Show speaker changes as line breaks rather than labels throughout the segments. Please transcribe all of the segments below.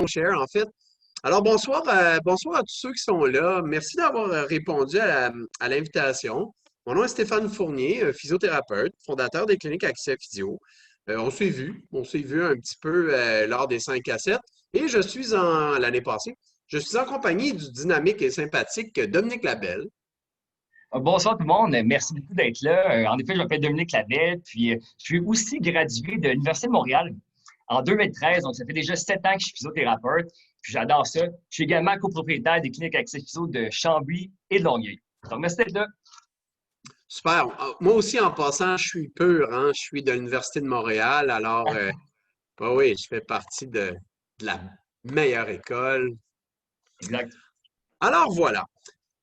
Share, en fait. Alors, bonsoir à tous ceux qui sont là. Merci d'avoir répondu à l'invitation. Mon nom est Stéphane Fournier, physiothérapeute, fondateur des cliniques Accès Physio. On s'est vu un petit peu lors des 5 à 7 et l'année passée, je suis en compagnie du dynamique et sympathique Dominique Labelle.
Bonsoir tout le monde, merci beaucoup d'être là. En effet, je m'appelle Dominique Labelle, puis je suis aussi gradué de l'Université de Montréal en 2013, donc ça fait déjà 7 ans que je suis physiothérapeute, puis j'adore ça. Je suis également copropriétaire des cliniques Accès Physio de Chambly et de Longueuil. Donc merci d'être là.
Super. Moi aussi, en passant, je suis pur, hein. Je suis de l'Université de Montréal, alors oui, je fais partie de la meilleure école.
Exact.
Alors voilà.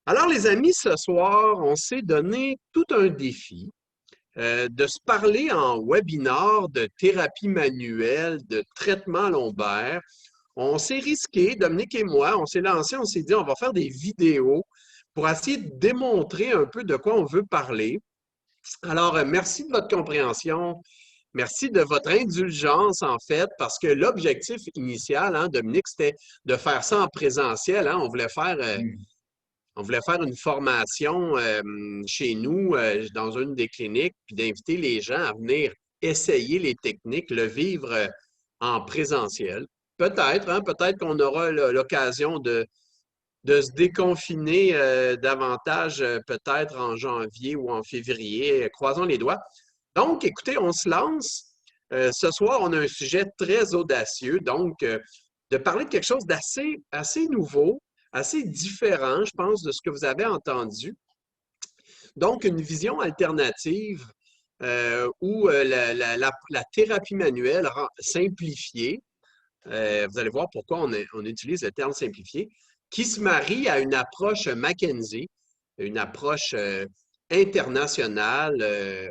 Alors les amis, ce soir, on s'est donné tout un défi de se parler en webinar de thérapie manuelle, de traitement lombaire. On s'est risqué, Dominique et moi, on s'est lancé, on s'est dit, on va faire des vidéos pour essayer de démontrer un peu de quoi on veut parler. Alors, merci de votre compréhension. Merci de votre indulgence, en fait, parce que l'objectif initial, hein, Dominique, c'était de faire ça en présentiel. Hein.
Hmm.
On voulait faire une formation chez nous, dans une des cliniques, puis d'inviter les gens à venir essayer les techniques, le vivre en présentiel. Peut-être, hein, peut-être qu'on aura l'occasion de se déconfiner davantage, peut-être en janvier ou en février. Croisons les doigts. Donc, écoutez, on se lance. Ce soir, on a un sujet très audacieux, donc de parler de quelque chose assez nouveau, assez différent, je pense, de ce que vous avez entendu. Donc, une vision alternative où la thérapie manuelle simplifiée, vous allez voir pourquoi on utilise le terme simplifié, qui se marie à une approche McKenzie, une approche internationale,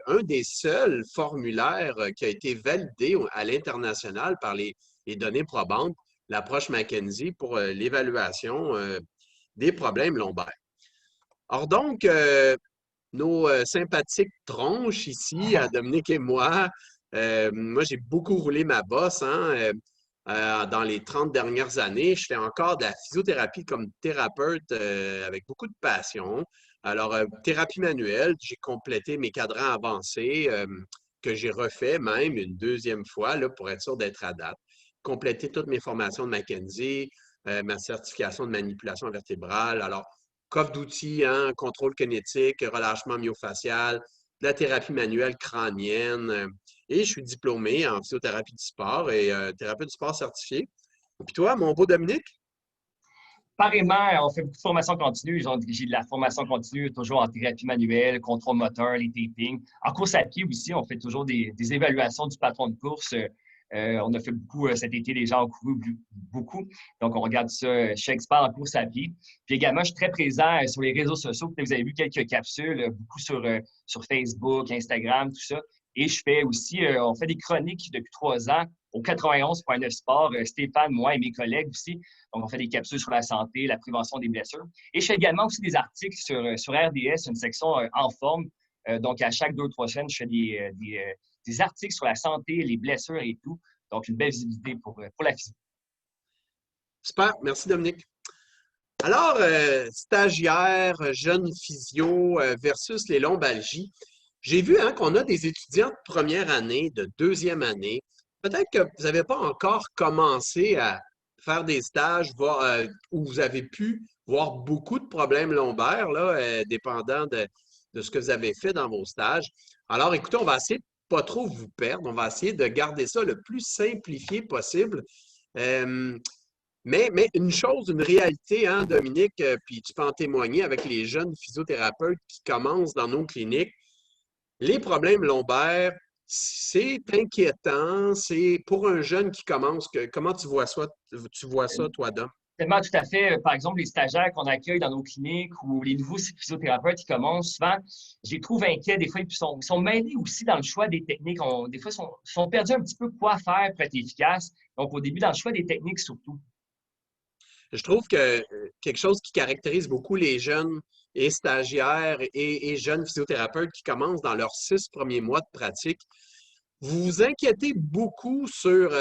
un des seuls formulaires qui a été validé à l'international par les données probantes, l'approche McKenzie pour l'évaluation des problèmes lombaires. Or donc, nos sympathiques tronches ici, Dominique et moi j'ai beaucoup roulé ma bosse, hein, dans les 30 dernières années. Je fais encore de la physiothérapie comme thérapeute avec beaucoup de passion. Alors, thérapie manuelle, j'ai complété mes cadrans avancés que j'ai refait même une deuxième fois là, pour être sûr d'être à date. Complété toutes mes formations de McKenzie, ma certification de manipulation vertébrale. Alors, coffre d'outils, hein, contrôle kinétique, relâchement myofacial, de la thérapie manuelle crânienne. Et je suis diplômé en physiothérapie du sport et thérapeute du sport certifié. Et puis toi, mon beau Dominique?
Pareillement, on fait beaucoup de formation continue. J'ai de la formation continue toujours en thérapie manuelle, contrôle moteur, les tapings. En course à pied aussi, on fait toujours des évaluations du patron de course. On a fait beaucoup cet été, les gens ont couru beaucoup. Donc, on regarde ça chez Expert en course à pied. Puis également, je suis très présent sur les réseaux sociaux. Peut-être vous avez vu quelques capsules, beaucoup sur Facebook, Instagram, tout ça. Et je fais aussi, on fait des chroniques depuis 3 ans au 91.9 Sport, Stéphane, moi et mes collègues aussi. Donc, on fait des capsules sur la santé, la prévention des blessures. Et je fais également aussi des articles sur RDS, une section en forme. Donc, à chaque 2 ou 3 semaines, je fais des articles sur la santé, les blessures et tout. Donc, une belle visibilité pour la physique.
Super, merci Dominique. Alors, stagiaire, jeune physio versus les lombalgies, j'ai vu hein, qu'on a des étudiants de première année, de deuxième année. Peut-être que vous n'avez pas encore commencé à faire des stages où vous avez pu voir beaucoup de problèmes lombaires, là, dépendant de ce que vous avez fait dans vos stages. Alors, écoutez, on va essayer de pas trop vous perdre. On va essayer de garder ça le plus simplifié possible. Euh, mais une chose, une réalité, hein, Dominique, puis tu peux en témoigner avec les jeunes physiothérapeutes qui commencent dans nos cliniques, les problèmes lombaires, c'est inquiétant. C'est pour un jeune qui commence, comment tu vois ça, toi, Dom?
Tellement tout à fait. Par exemple, les stagiaires qu'on accueille dans nos cliniques ou les nouveaux physiothérapeutes qui commencent, souvent, je les trouve inquiets des fois. Ils sont mêlés aussi dans le choix des techniques. Des fois, sont perdus un petit peu quoi faire pour être efficace. Donc, au début, dans le choix des techniques surtout.
Je trouve que quelque chose qui caractérise beaucoup les jeunes et stagiaires et jeunes physiothérapeutes qui commencent dans leurs 6 premiers mois de pratique, vous vous inquiétez beaucoup sur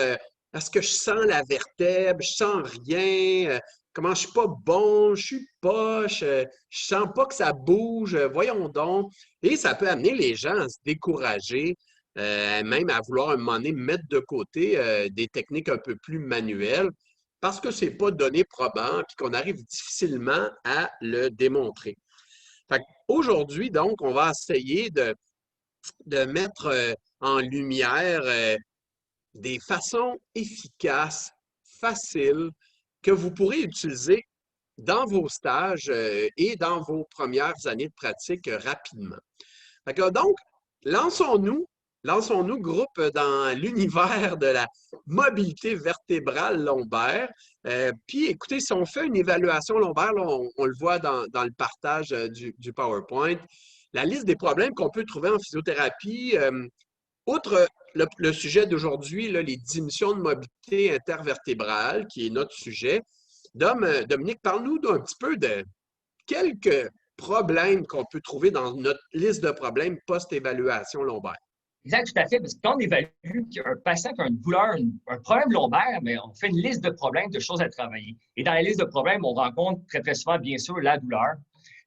est-ce que je sens la vertèbre? Je sens rien. Comment je suis pas bon? Je suis poche. Je sens pas que ça bouge. Voyons donc. Et ça peut amener les gens à se décourager, même à vouloir à un moment donné mettre de côté des techniques un peu plus manuelles parce que c'est pas donné probant puis qu'on arrive difficilement à le démontrer. Fait aujourd'hui, donc, on va essayer de mettre en lumière des façons efficaces, faciles, que vous pourrez utiliser dans vos stages et dans vos premières années de pratique rapidement. Fait que, donc, lançons-nous, lançons-nous, groupe, dans l'univers de la mobilité vertébrale lombaire. Puis, écoutez, si on fait une évaluation lombaire, là, on le voit dans le partage du PowerPoint, la liste des problèmes qu'on peut trouver en physiothérapie, outre le sujet d'aujourd'hui, les diminutions de mobilité intervertébrale, qui est notre sujet, Dominique, parle-nous d'un petit peu de quelques problèmes qu'on peut trouver dans notre liste de problèmes post-évaluation lombaire.
Exact, tout à fait. Parce que quand on évalue un patient qui a une douleur, un problème lombaire, mais on fait une liste de problèmes, de choses à travailler. Et dans la liste de problèmes, on rencontre très, très souvent, bien sûr, la douleur.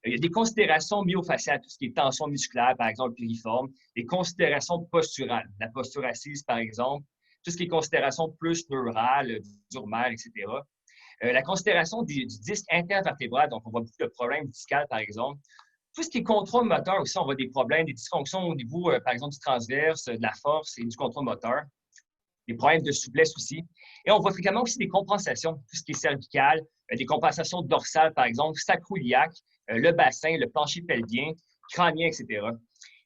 Il y a des considérations myofasciales, tout ce qui est tension musculaire, par exemple, piriforme, des considérations posturales, la posture assise, par exemple, tout ce qui est considération plus neurale, durmaire, etc. La considération du disque intervertébral, donc on voit beaucoup de problèmes discales, par exemple. Tout ce qui est contrôle moteur aussi, on voit des problèmes, des dysfonctions au niveau, par exemple, du transverse, de la force et du contrôle moteur. Des problèmes de souplesse aussi. Et on voit fréquemment aussi des compensations, tout ce qui est cervical, des compensations dorsales, par exemple, sacro-iliaque, le bassin, le plancher pelvien, crânien, etc.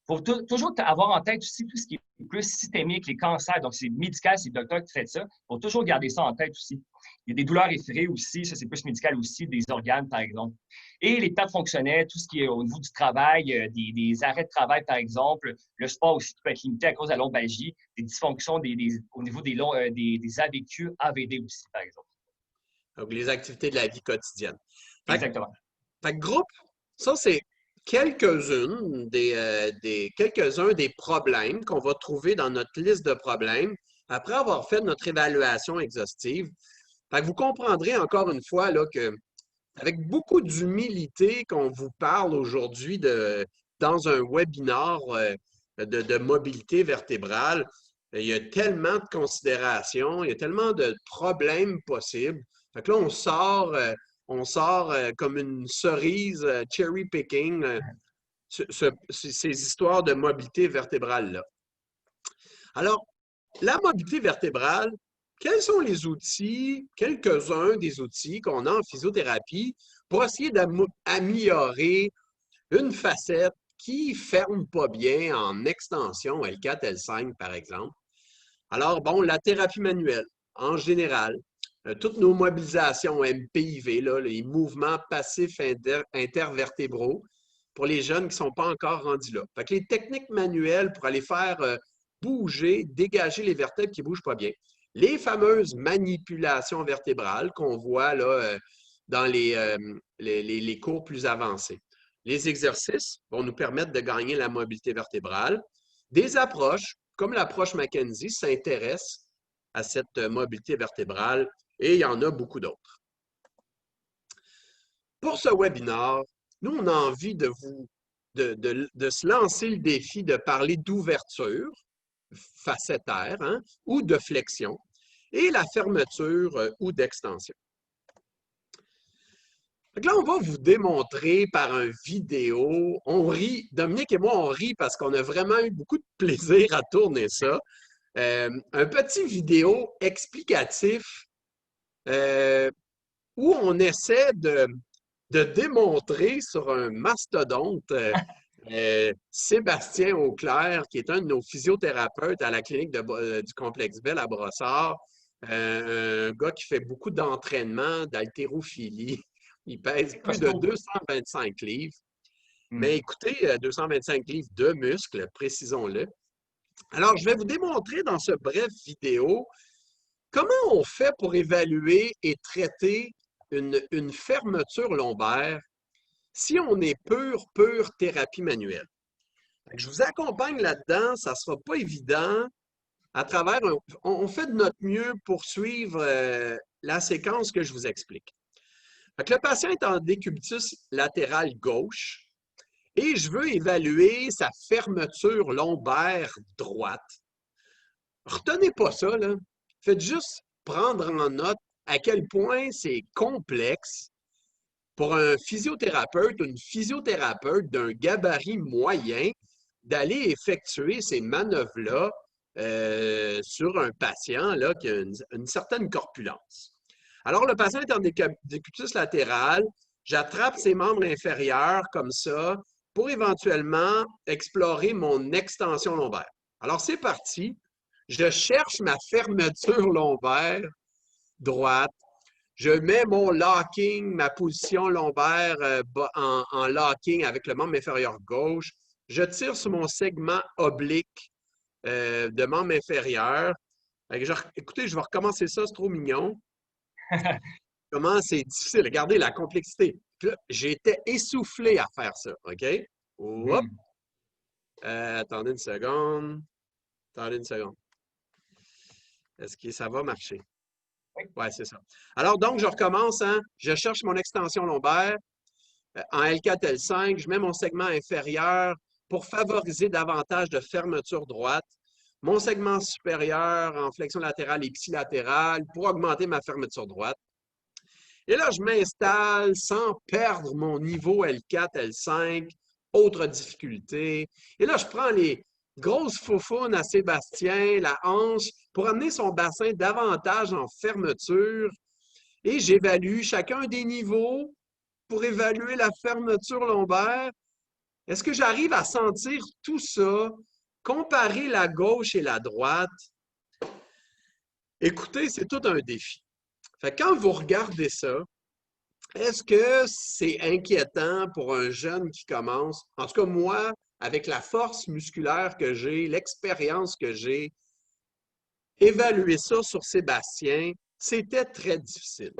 Il faut toujours avoir en tête aussi tout ce qui est plus systémique, les cancers. Donc, c'est médical, c'est le docteur qui traite ça. Il faut toujours garder ça en tête aussi. Il y a des douleurs référées aussi, ça c'est plus médical aussi, des organes, par exemple. Et les pertes fonctionnelles, tout ce qui est au niveau du travail, des arrêts de travail, par exemple, le sport aussi qui peut être limité à cause de la lombalgie, des dysfonctions au niveau des AVQ, AVD aussi, par exemple.
Donc, les activités de la vie quotidienne.
Exactement.
Fait que groupe, ça, c'est quelques-uns des problèmes qu'on va trouver dans notre liste de problèmes après avoir fait notre évaluation exhaustive. Fait que vous comprendrez encore une fois là, que avec beaucoup d'humilité qu'on vous parle aujourd'hui dans un webinaire de mobilité vertébrale, il y a tellement de considérations, il y a tellement de problèmes possibles. Fait que là, on sort comme une cerise, cherry picking, ces histoires de mobilité vertébrale-là. Alors, la mobilité vertébrale, quels sont les outils, quelques-uns des outils qu'on a en physiothérapie pour essayer d'améliorer une facette qui ne ferme pas bien en extension L4, L5, par exemple? Alors, bon, la thérapie manuelle, en général, toutes nos mobilisations MPIV, là, les mouvements passifs intervertébraux, pour les jeunes qui ne sont pas encore rendus là. Fait que les techniques manuelles pour aller faire bouger, dégager les vertèbres qui ne bougent pas bien. Les fameuses manipulations vertébrales qu'on voit là, dans les cours plus avancés. Les exercices vont nous permettre de gagner la mobilité vertébrale. Des approches, comme l'approche McKenzie, s'intéressent à cette mobilité vertébrale et il y en a beaucoup d'autres. Pour ce webinaire, nous, on a envie de se lancer le défi de parler d'ouverture facétaire ou de flexion et la fermeture ou d'extension. Là, on va vous démontrer par une vidéo. On rit, Dominique et moi, on rit parce qu'on a vraiment eu beaucoup de plaisir à tourner ça. Un petit vidéo explicatif où on essaie de démontrer sur un mastodonte, Sébastien Auclair, qui est un de nos physiothérapeutes à la clinique du complexe Bell à Brossard, un gars qui fait beaucoup d'entraînement, d'haltérophilie. Il pèse plus de 225 livres. Mais écoutez, 225 livres de muscles, précisons-le. Alors, je vais vous démontrer dans ce bref vidéo comment on fait pour évaluer et traiter une fermeture lombaire si on est pure thérapie manuelle. Je vous accompagne là-dedans, ça ne sera pas évident. à travers on fait de notre mieux pour suivre la séquence que je vous explique. Fait que le patient est en décubitus latéral gauche et je veux évaluer sa fermeture lombaire droite. Retenez pas ça, là. Faites juste prendre en note à quel point c'est complexe pour un physiothérapeute ou une physiothérapeute d'un gabarit moyen d'aller effectuer ces manœuvres-là sur un patient là, qui a une certaine corpulence. Alors, le patient est en décubitus latéral, j'attrape ses membres inférieurs comme ça pour éventuellement explorer mon extension lombaire. Alors, c'est parti. Je cherche ma fermeture lombaire droite. Je mets mon locking, ma position lombaire en locking avec le membre inférieur gauche. Je tire sur mon segment oblique de membre inférieur. Écoutez, je vais recommencer ça, c'est trop mignon. Comment c'est difficile. Regardez la complexité. J'étais essoufflé à faire ça, OK? Hop. Attendez une seconde. Attendez une seconde. Est-ce que ça va marcher? Oui, c'est ça. Alors, donc, je recommence. Hein? Je cherche mon extension lombaire. En L4, L5, je mets mon segment inférieur pour favoriser davantage de fermeture droite. Mon segment supérieur en flexion latérale et ipsilatérale pour augmenter ma fermeture droite. Et là, je m'installe sans perdre mon niveau L4, L5, autre difficulté. Et là, je prends les grosses faufounes à Sébastien, la hanche, pour amener son bassin davantage en fermeture. Et j'évalue chacun des niveaux pour évaluer la fermeture lombaire. Est-ce que j'arrive à sentir tout ça, comparer la gauche et la droite? Écoutez, c'est tout un défi. Fait que quand vous regardez ça, est-ce que c'est inquiétant pour un jeune qui commence? En tout cas, moi, avec la force musculaire que j'ai, l'expérience que j'ai, évaluer ça sur Sébastien, c'était très difficile.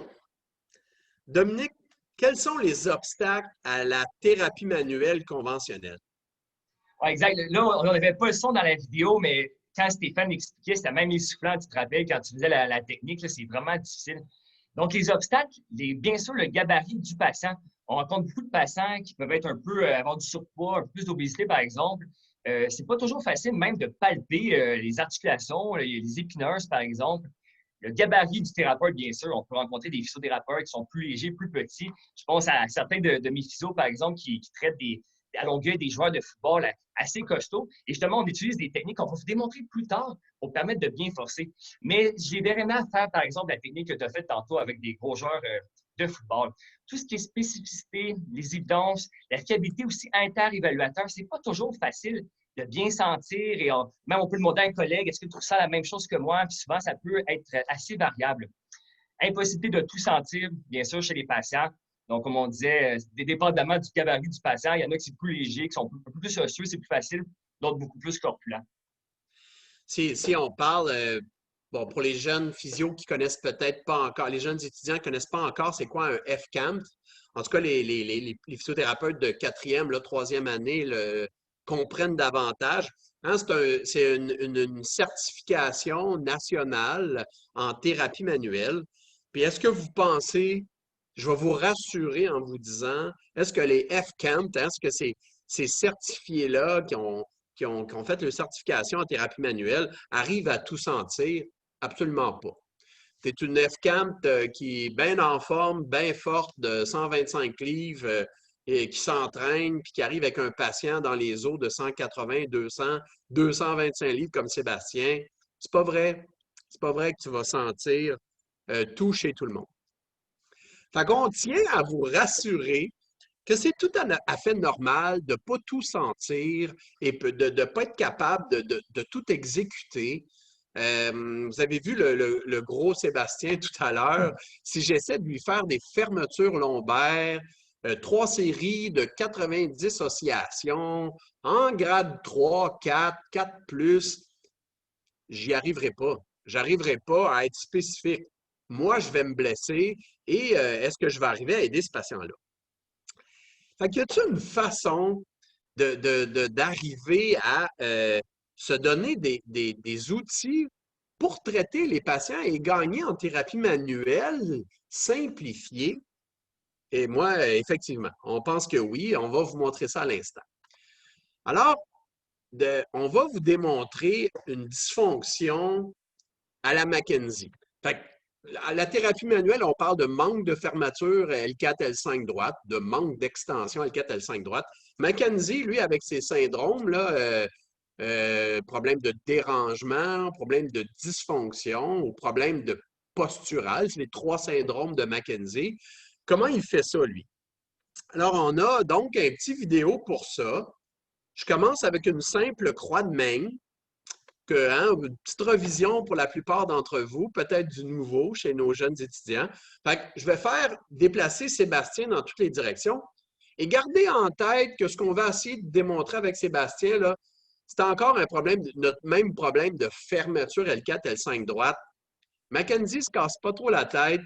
Dominique, quels sont les obstacles à la thérapie manuelle conventionnelle?
Ouais, exact. Là, on n'avait pas le son dans la vidéo, mais quand Stéphane expliquait, c'était même essoufflant, tu te rappelles, quand tu faisais la technique, c'est vraiment difficile. Donc, les obstacles, bien sûr, le gabarit du patient. On rencontre beaucoup de patients qui peuvent être un peu, avoir du surpoids, un peu plus d'obésité, par exemple. C'est pas toujours facile même de palper les articulations, les épineuses, par exemple. Le gabarit du thérapeute, bien sûr, on peut rencontrer des physiothérapeutes qui sont plus légers, plus petits. Je pense à certains de mes physios, par exemple, qui traitent à longueur des joueurs de football assez costauds. Et justement, on utilise des techniques qu'on va vous démontrer plus tard pour permettre de bien forcer. Mais j'ai vraiment faire, par exemple, la technique que tu as faite tantôt avec des gros joueurs de football. Tout ce qui est spécificité, les évidences, la fiabilité aussi inter-évaluateur, c'est pas toujours facile de bien sentir et même on peut demander à un collègue, est-ce que tu ressens la même chose que moi? Puis souvent, ça peut être assez variable. Impossibilité de tout sentir, bien sûr, chez les patients. Donc, comme on disait, dépendamment du gabarit du patient, il y en a qui sont plus légers, qui sont un peu plus osseux, c'est plus facile, d'autres beaucoup plus corpulents.
Si on parle, bon, pour les jeunes physios qui connaissent peut-être pas encore, les jeunes étudiants qui connaissent pas encore, c'est quoi un FCAMT? En tout cas, les physiothérapeutes de quatrième, troisième année comprennent davantage. Hein, c'est une certification nationale en thérapie manuelle. Puis est-ce que vous pensez, je vais vous rassurer en vous disant, est-ce que les FCAMT, est-ce que ces certifiés-là qui ont fait leur certification en thérapie manuelle arrivent à tout sentir? Absolument pas. Tu es une FCAMT qui est bien en forme, bien forte, de 125 livres, et qui s'entraîne, puis qui arrive avec un patient dans les eaux de 180, 200, 225 livres comme Sébastien. C'est pas vrai. C'est pas vrai que tu vas sentir tout chez tout le monde. Fait qu'on tient à vous rassurer que c'est tout à fait normal de ne pas tout sentir et de ne pas être capable de tout exécuter. Vous avez vu le gros Sébastien tout à l'heure. Si j'essaie de lui faire des fermetures lombaires, 3 séries de 90 oscillations en grade 3, 4, 4+, j'y arriverai pas. J'arriverai pas à être spécifique. Moi, je vais me blesser et est-ce que je vais arriver à aider ce patient-là? Fait qu'il y a-t-il une façon d'arriver à se donner des outils pour traiter les patients et gagner en thérapie manuelle simplifiée. Et moi, effectivement, on pense que oui, on va vous montrer ça à l'instant. Alors, on va vous démontrer une dysfonction à la McKenzie. Fait que, à la thérapie manuelle, on parle de manque de fermeture L4, L5 droite, de manque d'extension L4, L5 droite. McKenzie, lui, avec ses syndromes, là, problème de dérangement, problème de dysfonction ou problème de postural, c'est les 3 syndromes de McKenzie. Comment il fait ça, lui? Alors, on a donc un petit vidéo pour ça. Je commence avec une simple croix de main, une petite revision pour la plupart d'entre vous, peut-être du nouveau chez nos jeunes étudiants. Fait que je vais faire déplacer Sébastien dans toutes les directions et gardez en tête que ce qu'on va essayer de démontrer avec Sébastien, là, c'est encore un problème, notre même problème de fermeture L4, L5 droite. McKenzie ne se casse pas trop la tête.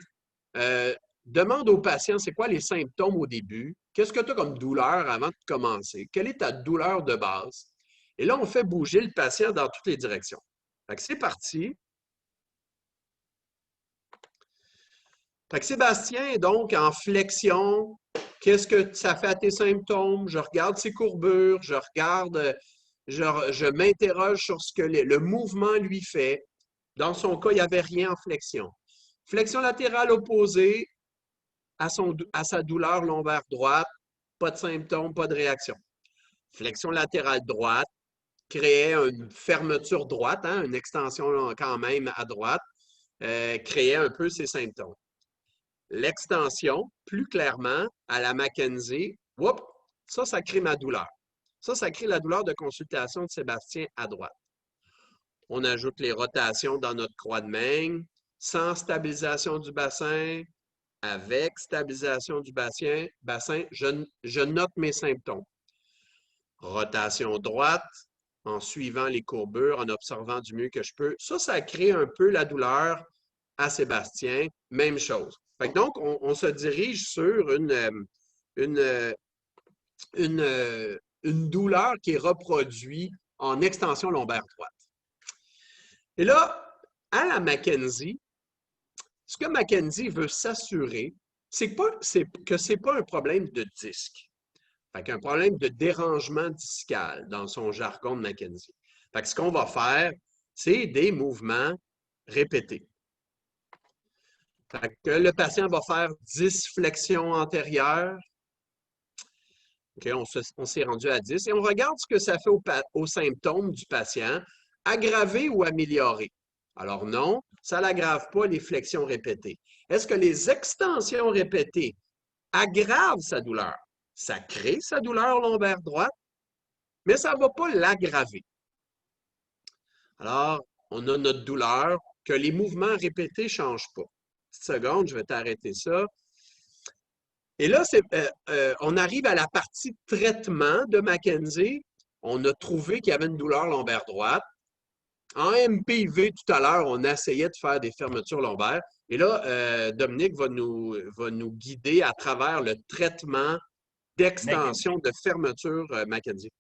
Demande au patient, c'est quoi les symptômes au début? Qu'est-ce que tu as comme douleur avant de commencer? Quelle est ta douleur de base? Et là, on fait bouger le patient dans toutes les directions. Fait que c'est parti. Fait que Sébastien est donc en flexion. Qu'est-ce que ça fait à tes symptômes? Je regarde ses courbures, je regarde, je m'interroge sur ce que le mouvement lui fait. Dans son cas, il n'y avait rien en flexion. Flexion latérale opposée à sa douleur lombaire droite, pas de symptômes, pas de réaction. Flexion latérale droite créait une fermeture droite, hein, une extension quand même à droite, créait un peu ces symptômes. L'extension, plus clairement, à la McKenzie, ça crée ma douleur. Ça crée la douleur de consultation de Sébastien à droite. On ajoute les rotations dans notre croix de main, sans stabilisation du bassin, avec stabilisation du bassin, je note mes symptômes. Rotation droite, en suivant les courbures, en observant du mieux que je peux. Ça crée un peu la douleur à Sébastien. Même chose. Fait que donc, on se dirige sur une douleur qui est reproduite en extension lombaire droite. Et là, à la McKenzie, ce que McKenzie veut s'assurer, c'est que ce n'est pas un problème de disque. Fait qu'un problème de dérangement discal dans son jargon de McKenzie. Fait que ce qu'on va faire, c'est des mouvements répétés. Fait que le patient va faire 10 flexions antérieures. Okay, on s'est rendu à 10 et on regarde ce que ça fait aux symptômes du patient, aggraver ou améliorer. Alors non, ça n'aggrave pas les flexions répétées. Est-ce que les extensions répétées aggravent sa douleur? Ça crée sa douleur lombaire droite, mais ça ne va pas l'aggraver. Alors, on a notre douleur, que les mouvements répétés ne changent pas. Une petite seconde, je vais t'arrêter ça. Et là, on arrive à la partie traitement de McKenzie. On a trouvé qu'il y avait une douleur lombaire droite. En MPV, tout à l'heure, on essayait de faire des fermetures lombaires. Et là, Dominique va nous guider à travers le traitement d'extension de fermeture McKenzie.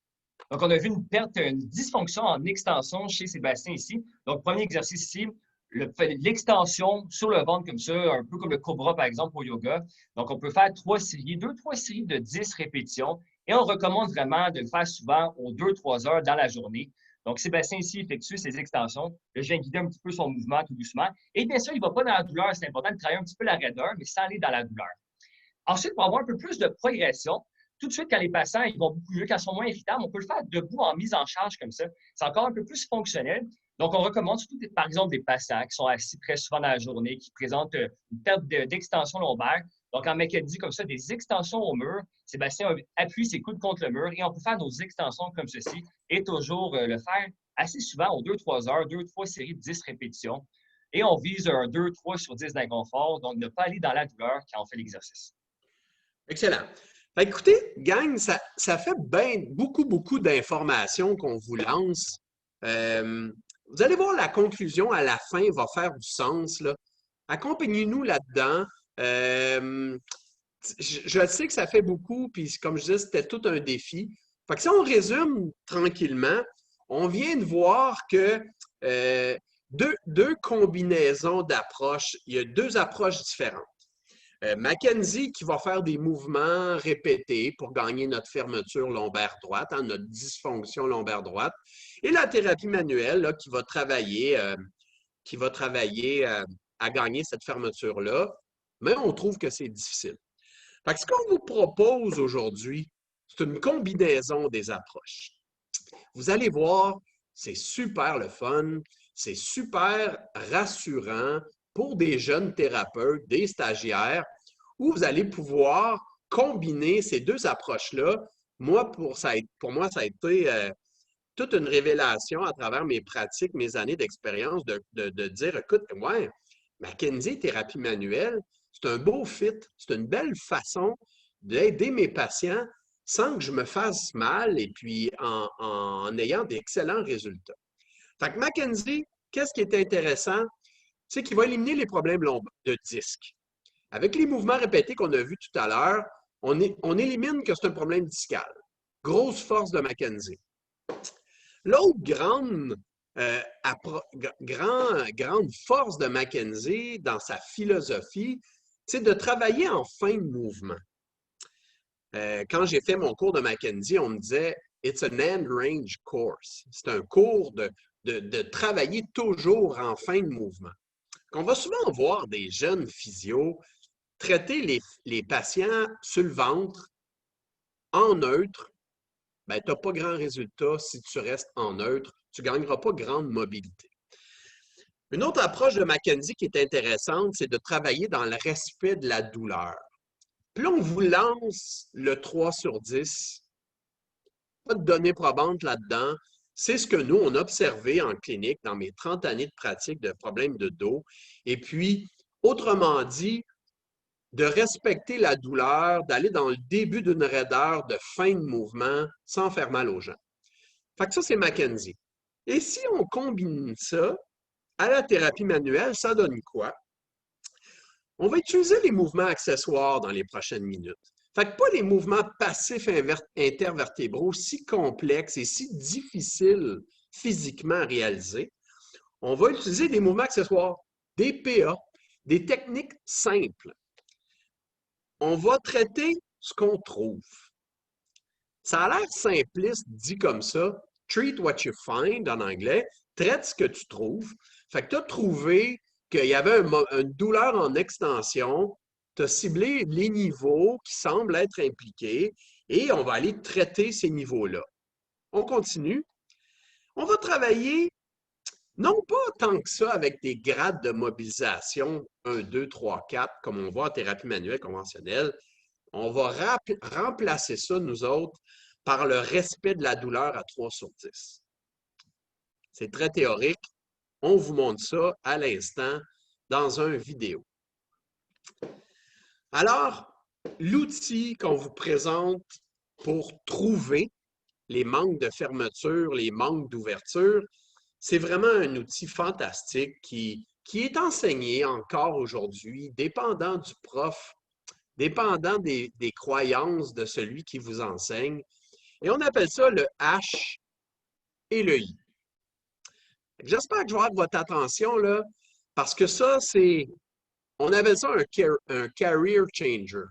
Donc, on a vu une dysfonction en extension chez Sébastien ici. Donc, premier exercice ici, l'extension sur le ventre comme ça, un peu comme le cobra, par exemple, au yoga. Donc, on peut faire 3 séries de 10 répétitions. Et on recommande vraiment de le faire souvent aux 2-3 heures dans la journée. Donc, Sébastien ici effectue ses extensions. Je viens guider un petit peu son mouvement tout doucement. Et bien sûr, il ne va pas dans la douleur. C'est important de travailler un petit peu la raideur, mais sans aller dans la douleur. Ensuite, pour avoir un peu plus de progression, tout de suite, quand les patients ils vont beaucoup mieux, quand ils sont moins irritables, on peut le faire debout en mise en charge comme ça. C'est encore un peu plus fonctionnel. Donc, on recommande surtout, par exemple, des patients qui sont assis très souvent dans la journée, qui présentent une perte d'extension lombaire. Donc, en McKenzie, comme ça, des extensions au mur. Sébastien appuie ses coudes contre le mur et on peut faire nos extensions comme ceci et toujours le faire assez souvent aux 2-3 heures, 2-3 séries de 10 répétitions. Et on vise un 2-3 sur 10 d'inconfort, donc ne pas aller dans la douleur quand on fait l'exercice.
Excellent. Fait, écoutez, gang, ça fait beaucoup d'informations qu'on vous lance. Vous allez voir, la conclusion à la fin va faire du sens, là. Accompagnez-nous là-dedans. Je sais que ça fait beaucoup, puis comme je disais, c'était tout un défi. Fait que si on résume tranquillement, on vient de voir que deux combinaisons d'approches, il y a deux approches différentes. Mackenzie qui va faire des mouvements répétés pour gagner notre fermeture lombaire droite, hein, notre dysfonction lombaire droite, et la thérapie manuelle là, qui va travailler à gagner cette fermeture-là, mais on trouve que c'est difficile. Fait que ce qu'on vous propose aujourd'hui, c'est une combinaison des approches. Vous allez voir, c'est super le fun, c'est super rassurant pour des jeunes thérapeutes, des stagiaires, où vous allez pouvoir combiner ces deux approches-là. Pour moi, ça a été toute une révélation à travers mes pratiques, mes années d'expérience, de dire, écoute, ouais, Mackenzie Thérapie Manuelle, c'est un beau fit, c'est une belle façon d'aider mes patients sans que je me fasse mal et puis en ayant d'excellents résultats. Fait que Mackenzie, qu'est-ce qui est intéressant? C'est qu'il va éliminer les problèmes de disque. Avec les mouvements répétés qu'on a vus tout à l'heure, on élimine que c'est un problème discal. Grosse force de Mackenzie. L'autre grande force de Mackenzie dans sa philosophie, c'est de travailler en fin de mouvement. Quand j'ai fait mon cours de Mackenzie, on me disait « It's an end range course ». C'est un cours de travailler toujours en fin de mouvement. On va souvent voir des jeunes physios traiter les patients sur le ventre en neutre. Ben, tu n'as pas grand résultat si tu restes en neutre. Tu ne gagneras pas grande mobilité. Une autre approche de Mackenzie qui est intéressante, c'est de travailler dans le respect de la douleur. Puis là, on vous lance le 3 sur 10. Pas de données probantes là-dedans. C'est ce que nous, on a observé en clinique dans mes 30 années de pratique de problèmes de dos. Et puis, autrement dit, de respecter la douleur, d'aller dans le début d'une raideur de fin de mouvement sans faire mal aux gens. Fait que ça, c'est Mackenzie. Et si on combine ça à la thérapie manuelle, ça donne quoi? On va utiliser les mouvements accessoires dans les prochaines minutes. Fait que pas les mouvements passifs intervertébraux si complexes et si difficiles physiquement à réaliser. On va utiliser des mouvements accessoires, des PA, des techniques simples. On va traiter ce qu'on trouve. Ça a l'air simpliste dit comme ça. Treat what you find en anglais. Traite ce que tu trouves. Fait que tu as trouvé qu'il y avait une douleur en extension. Tu as ciblé les niveaux qui semblent être impliqués et on va aller traiter ces niveaux-là. On continue. On va travailler non pas tant que ça avec des grades de mobilisation 1, 2, 3, 4, comme on voit en thérapie manuelle conventionnelle. On va remplacer ça, nous autres, par le respect de la douleur à 3 sur 10. C'est très théorique. On vous montre ça à l'instant dans une vidéo. Alors, l'outil qu'on vous présente pour trouver les manques de fermeture, les manques d'ouverture, c'est vraiment un outil fantastique qui est enseigné encore aujourd'hui, dépendant du prof, dépendant des croyances de celui qui vous enseigne. Et on appelle ça le H et le I. J'espère que je vais avoir votre attention là, parce que ça, on appelle ça un career changer,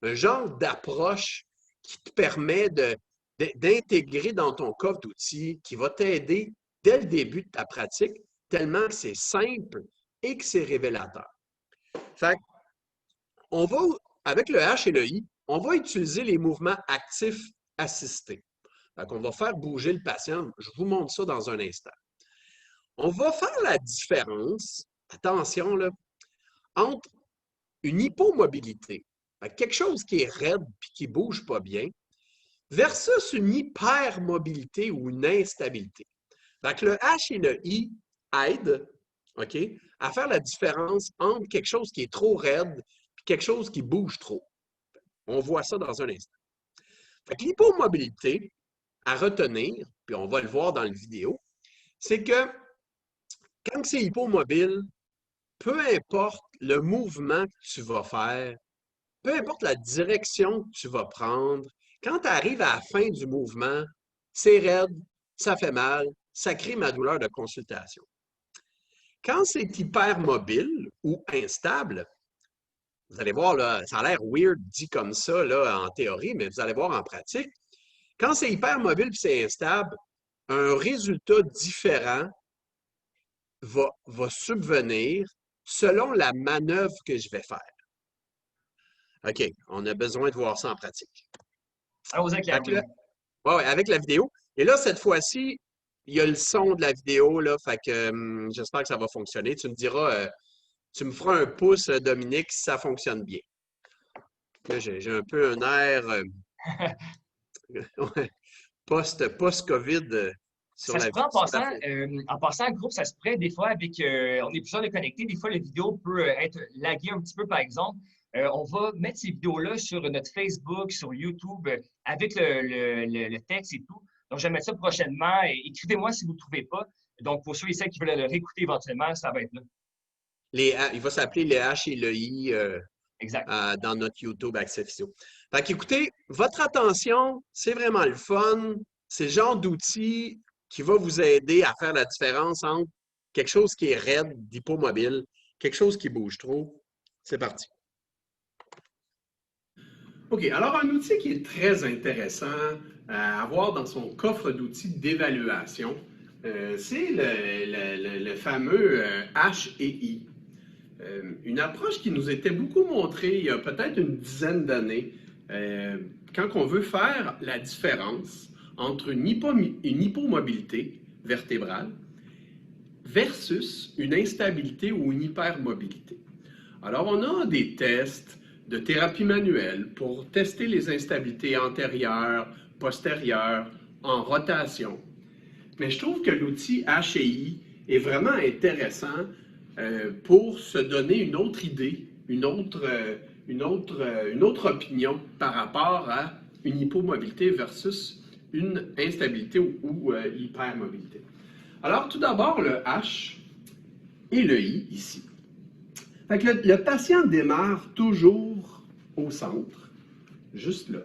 un genre d'approche qui te permet d'intégrer dans ton coffre d'outils, qui va t'aider dès le début de ta pratique, tellement que c'est simple et que c'est révélateur. Fait on va, avec le H et le I, on va utiliser les mouvements actifs assistés. Fait qu'on va faire bouger le patient. Je vous montre ça dans un instant. On va faire la différence, attention, là, entre une hypomobilité, quelque chose qui est raide et qui ne bouge pas bien, versus une hypermobilité ou une instabilité. Donc, le H et le I aident à faire la différence entre quelque chose qui est trop raide et quelque chose qui bouge trop. On voit ça dans un instant. L'hypomobilité, à retenir, puis on va le voir dans la vidéo, c'est que quand c'est hypomobile, peu importe le mouvement que tu vas faire, peu importe la direction que tu vas prendre, quand tu arrives à la fin du mouvement, c'est raide, ça fait mal, ça crée ma douleur de consultation. Quand c'est hypermobile ou instable, vous allez voir, là, ça a l'air weird dit comme ça là, en théorie, mais vous allez voir en pratique. Quand c'est hypermobile et c'est instable, un résultat différent va subvenir selon la manœuvre que je vais faire. OK, on a besoin de voir ça en pratique.
Allons-y avec la
Ouais, avec la vidéo. Et là, cette fois-ci, il y a le son de la vidéo, là, fait que j'espère que ça va fonctionner. Tu me diras, tu me feras un pouce, Dominique, si ça fonctionne bien. Là, j'ai un peu un air post-COVID sur
Ça se prend
sur la
en passant, groupe, ça se prête des fois avec, on est plusieurs de connectés, des fois la vidéo peut être laguée un petit peu, par exemple. On va mettre ces vidéos-là sur notre Facebook, sur YouTube, avec le texte et tout. Donc, je vais mettre ça prochainement. Écrivez-moi si vous ne trouvez pas. Donc, pour ceux et celles qui veulent le réécouter éventuellement, ça va être là.
Il va s'appeler les H et le I
Exact.
dans notre YouTube Accès Physio. Fait qu'écoutez, votre attention, c'est vraiment le fun. C'est le genre d'outil qui va vous aider à faire la différence entre quelque chose qui est raide, d'hypomobile, quelque chose qui bouge trop. C'est parti. OK, alors un outil qui est très intéressant à avoir dans son coffre d'outils d'évaluation, c'est le fameux H et I. Une approche qui nous était beaucoup montrée il y a peut-être une dizaine d'années, quand on veut faire la différence entre une hypomobilité vertébrale versus une instabilité ou une hypermobilité. Alors, on a des tests de thérapie manuelle pour tester les instabilités antérieures, postérieures, en rotation. Mais je trouve que l'outil HI est vraiment intéressant pour se donner une autre idée, une autre opinion par rapport à une hypomobilité versus une instabilité ou hypermobilité. Alors, tout d'abord, le H et le I ici. Fait que le patient démarre toujours au centre, juste là.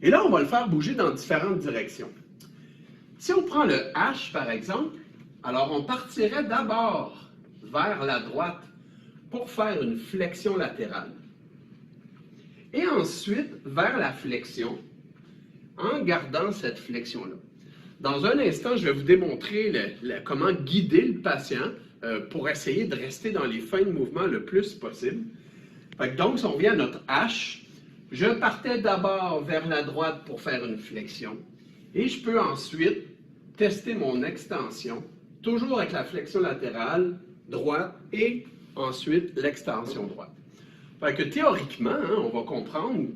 Et là, on va le faire bouger dans différentes directions. Si on prend le H, par exemple, alors on partirait d'abord vers la droite pour faire une flexion latérale. Et ensuite, vers la flexion, en gardant cette flexion-là. Dans un instant, je vais vous démontrer comment guider le patient pour essayer de rester dans les fins de mouvement le plus possible. Donc, si on vient à notre H, je partais d'abord vers la droite pour faire une flexion. Et je peux ensuite tester mon extension, toujours avec la flexion latérale droite et ensuite l'extension droite. Fait que théoriquement, on va comprendre,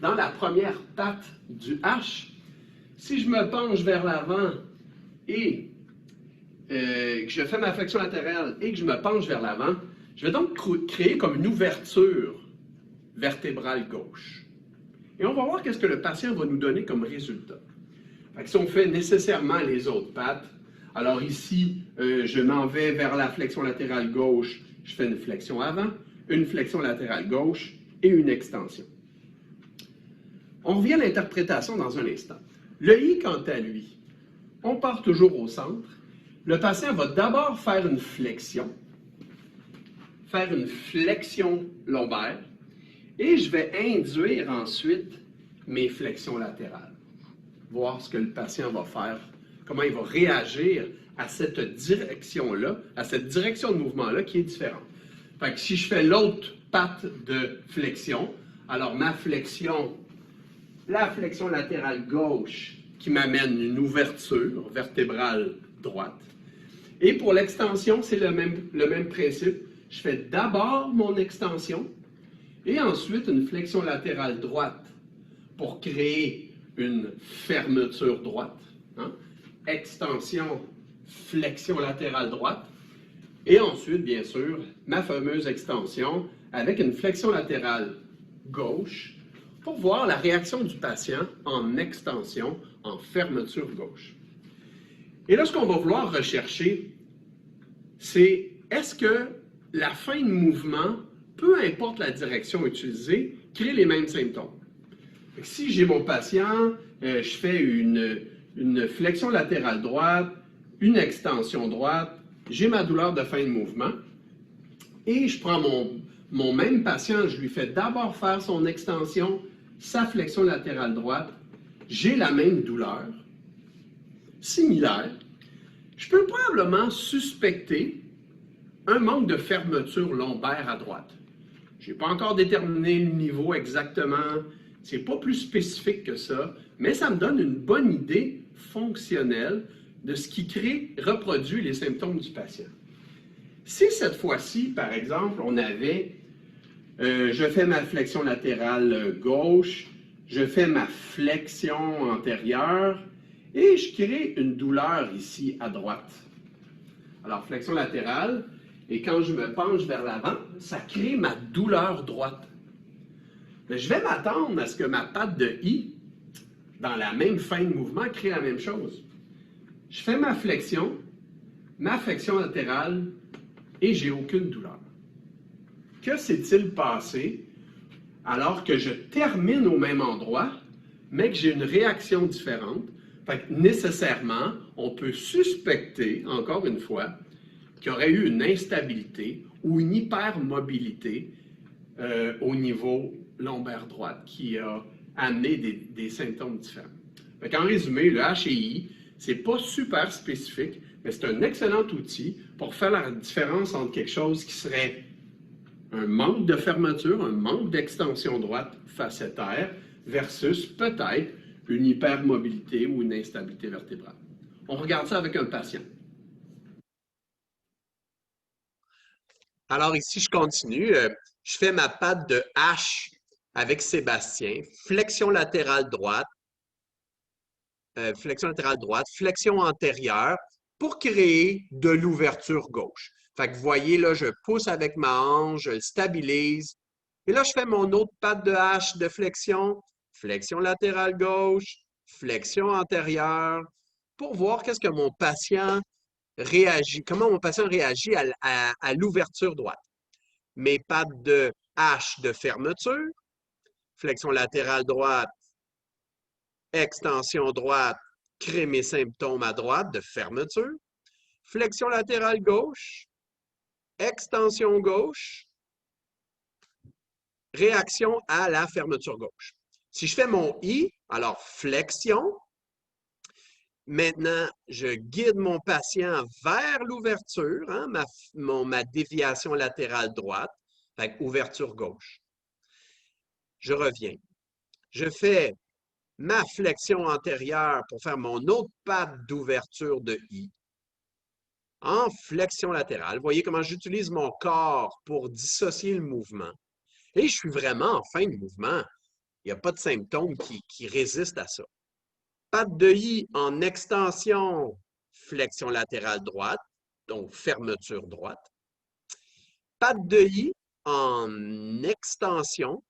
dans la première patte du H, si je me penche vers l'avant et que je fais ma flexion latérale et que je me penche vers l'avant, je vais donc créer comme une ouverture vertébrale gauche. Et on va voir qu'est-ce que le patient va nous donner comme résultat. Fait que si on fait nécessairement les autres pattes, alors ici, je m'en vais vers la flexion latérale gauche, je fais une flexion avant, une flexion latérale gauche et une extension. On revient à l'interprétation dans un instant. Le I, quant à lui, on part toujours au centre. Le patient va d'abord faire une flexion lombaire, et je vais induire ensuite mes flexions latérales. Voir ce que le patient va faire, comment il va réagir à cette direction-là, à cette direction de mouvement-là qui est différente. Fait que si je fais l'autre patte de flexion, alors ma flexion, la flexion latérale gauche qui m'amène une ouverture vertébrale droite. Et pour l'extension, c'est le même principe. Je fais d'abord mon extension et ensuite une flexion latérale droite pour créer une fermeture droite. Extension, flexion latérale droite. Et ensuite, bien sûr, ma fameuse extension avec une flexion latérale gauche pour voir la réaction du patient en extension, en fermeture gauche. Et là, ce qu'on va vouloir rechercher, c'est est-ce que la fin de mouvement, peu importe la direction utilisée, crée les mêmes symptômes. Si j'ai mon patient, je fais une une flexion latérale droite, une extension droite, j'ai ma douleur de fin de mouvement, et je prends mon même patient, je lui fais d'abord faire son extension, sa flexion latérale droite, j'ai la même douleur, similaire, je peux probablement suspecter un manque de fermeture lombaire à droite. Je n'ai pas encore déterminé le niveau exactement, c'est pas plus spécifique que ça, mais ça me donne une bonne idée fonctionnelle de ce qui reproduit les symptômes du patient. Si cette fois-ci, par exemple, on avait, je fais ma flexion latérale gauche, je fais ma flexion antérieure et je crée une douleur ici à droite. Alors, flexion latérale, et quand je me penche vers l'avant, ça crée ma douleur droite. Mais je vais m'attendre à ce que ma patte de I, dans la même fin de mouvement, crée la même chose. Je fais ma flexion latérale, et j'ai aucune douleur. Que s'est-il passé alors que je termine au même endroit, mais que j'ai une réaction différente? Fait que nécessairement, on peut suspecter, encore une fois, qu'il y aurait eu une instabilité ou une hypermobilité au niveau lombaire droite qui a amené des symptômes différents. Fait qu'en résumé, le HI, c'est pas super spécifique, mais c'est un excellent outil pour faire la différence entre quelque chose qui serait un manque de fermeture, un manque d'extension droite facétaire, versus peut-être une hypermobilité ou une instabilité vertébrale. On regarde ça avec un patient. Alors ici, je continue. Je fais ma patte de H avec Sébastien. Flexion latérale droite, flexion antérieure pour créer de l'ouverture gauche. Fait que vous voyez, là, je pousse avec ma hanche, je le stabilise. Et là, je fais mon autre patte de H de flexion latérale gauche, flexion antérieure, pour voir qu'est-ce que mon patient réagit, comment mon patient réagit à l'ouverture droite. Mes pattes de H de fermeture, flexion latérale droite, extension droite, crée mes symptômes à droite de fermeture, flexion latérale gauche, extension gauche, réaction à la fermeture gauche. Si je fais mon I, alors flexion, maintenant, je guide mon patient vers l'ouverture, hein, ma déviation latérale droite, fait ouverture gauche. Je reviens. Je fais ma flexion antérieure pour faire mon autre patte d'ouverture de I en flexion latérale. Vous voyez comment j'utilise mon corps pour dissocier le mouvement. Et je suis vraiment en fin de mouvement. Il n'y a pas de symptômes qui résistent à ça. Patte de I en extension, flexion latérale droite, donc fermeture droite. Patte de I en extension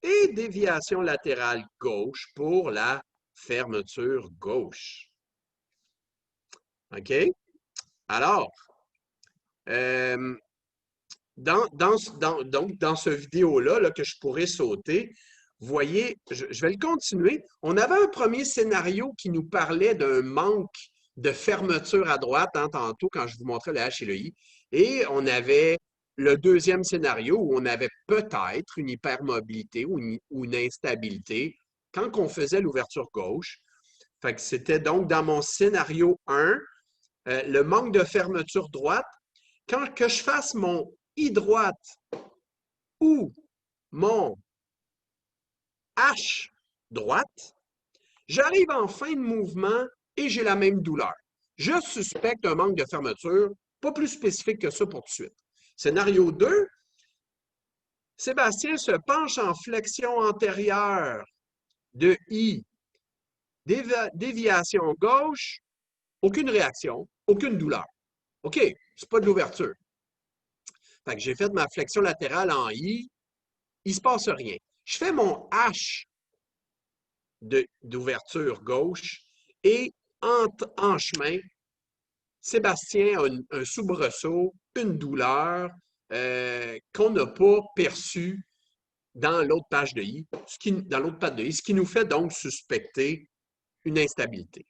et déviation latérale gauche pour la fermeture gauche. OK? Alors, donc, dans ce vidéo-là que je pourrais sauter, vous voyez, je vais le continuer. On avait un premier scénario qui nous parlait d'un manque de fermeture à droite, hein, tantôt, quand je vous montrais le H et le I. Et on avait le deuxième scénario où on avait peut-être une hypermobilité ou une instabilité quand on faisait l'ouverture gauche. Fait que c'était donc dans mon scénario 1, le manque de fermeture droite. Quand que je fasse mon I droite ou mon H droite, j'arrive en fin de mouvement et j'ai la même douleur. Je suspecte un manque de fermeture, pas plus spécifique que ça pour tout de suite. Scénario 2, Sébastien se penche en flexion antérieure de I, déviation gauche, aucune réaction, aucune douleur. OK, c'est pas de l'ouverture. Fait que j'ai fait ma flexion latérale en I, il ne se passe rien. Je fais mon H d'ouverture gauche et en chemin, Sébastien a un soubresaut, une douleur qu'on n'a pas perçue dans l'autre page de I, dans l'autre patte de I, ce qui nous fait donc suspecter une instabilité.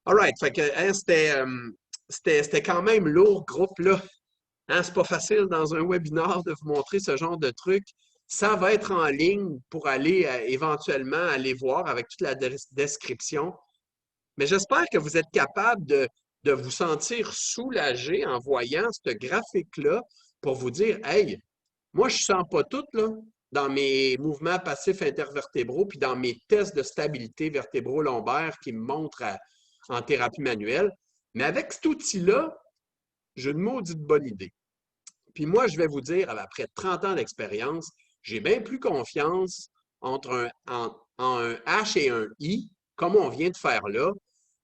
All right. Fait que, hein, c'était quand même lourd, groupe, là. Hein, c'est pas facile dans un webinaire de vous montrer ce genre de truc. Ça va être en ligne pour aller éventuellement aller voir avec toute la description. Mais j'espère que vous êtes capable de vous sentir soulagé en voyant ce graphique-là pour vous dire, hey, moi, je sens pas tout, là, dans mes mouvements passifs intervertébraux puis dans mes tests de stabilité vertébro-lombaire qui me montrent en thérapie manuelle. Mais avec cet outil-là, j'ai une maudite bonne idée. Puis moi, je vais vous dire, après 30 ans d'expérience, j'ai bien plus confiance entre en un H et un I, comme on vient de faire là,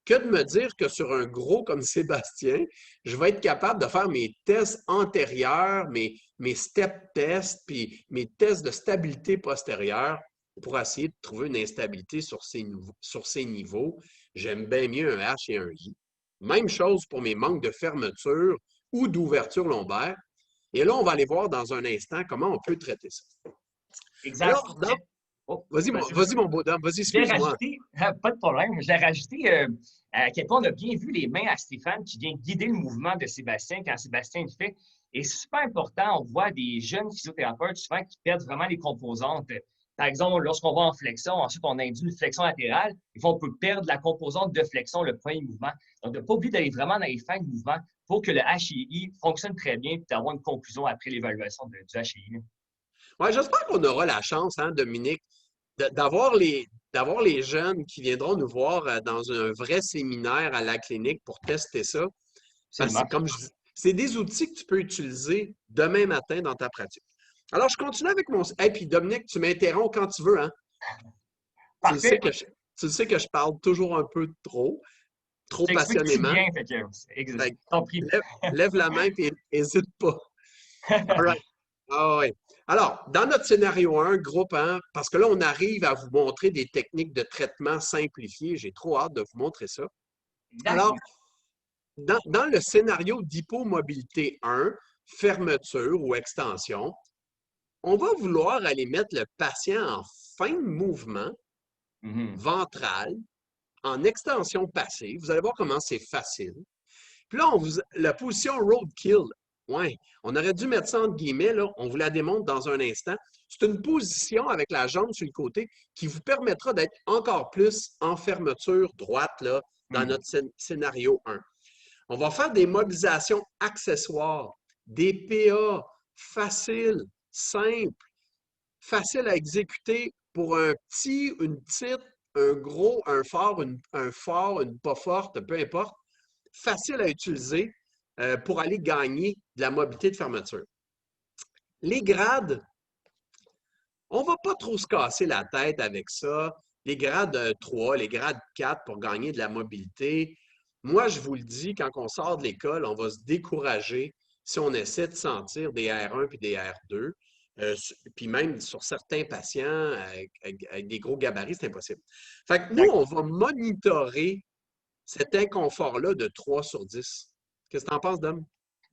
que de me dire que sur un gros comme Sébastien, je vais être capable de faire mes tests antérieurs, mes step tests, puis mes tests de stabilité postérieure pour essayer de trouver une instabilité sur ces niveaux. J'aime bien mieux un H et un I. Même chose pour mes manques de fermeture ou d'ouverture lombaire. Et là, on va aller voir dans un instant comment on peut traiter ça.
Exact.
Alors,
Oh,
vas-y, mon beau dame, vas-y,
je vais
excuse-moi.
rajouter, pas de problème, je vais rajouter à quel point on a bien vu les mains à Stéphane qui vient guider le mouvement de Sébastien quand Sébastien le fait. Et c'est super important, on voit des jeunes physiothérapeutes souvent qui perdent vraiment les composantes. Par exemple, lorsqu'on va en flexion, ensuite on induit une flexion latérale, et on peut perdre la composante de flexion, le premier mouvement. Donc, de ne pas oublier d'aller vraiment dans les fins de mouvement pour que le HII fonctionne très bien et d'avoir une conclusion après l'évaluation du HII.
Ouais, j'espère qu'on aura la chance, hein, Dominique, d'avoir les jeunes qui viendront nous voir dans un vrai séminaire à la clinique pour tester ça. Parce que,
Absolument.
comme je dis, c'est des outils que tu peux utiliser demain matin dans ta pratique. Alors, je continue avec mon. Et puis, Dominique, tu m'interromps quand tu veux, hein? Tu le sais
Parfait.
que je, tu le sais que je parle toujours un peu trop
Je t'explique si
passionnément.
bien, fait que,
Fait que
t'en prie.
lève la main et n'hésite pas. All right. Ah ouais. Alors, dans notre scénario 1, groupe 1, parce que là, on arrive à vous montrer des techniques de traitement simplifiées. J'ai trop hâte de vous montrer ça.
Exact.
Alors, dans le scénario d'hypomobilité 1, fermeture ou extension, on va vouloir aller mettre le patient en fin de mouvement
Mhm.
ventral, en extension passive. Vous allez voir comment c'est facile. Puis là, la position roadkill, ouais, on aurait dû mettre ça entre guillemets, là, on vous la démontre dans un instant. C'est une position avec la jambe sur le côté qui vous permettra d'être encore plus en fermeture droite là, dans
Mhm.
notre scénario 1. On va faire des mobilisations accessoires, des PA faciles, simples, faciles à exécuter pour un petit, une petite, un gros, un fort, une pas forte, peu importe, facile à utiliser pour aller gagner de la mobilité de fermeture. Les grades, on ne va pas trop se casser la tête avec ça. Les grades 3, les grades 4 pour gagner de la mobilité. Moi, je vous le dis, quand on sort de l'école, on va se décourager si on essaie de sentir des R1 puis des R2. Puis même sur certains patients avec des gros gabarits, c'est impossible. Fait que nous,
Exact.
on va monitorer cet inconfort-là de 3 sur 10. Qu'est-ce que tu en penses, Dom?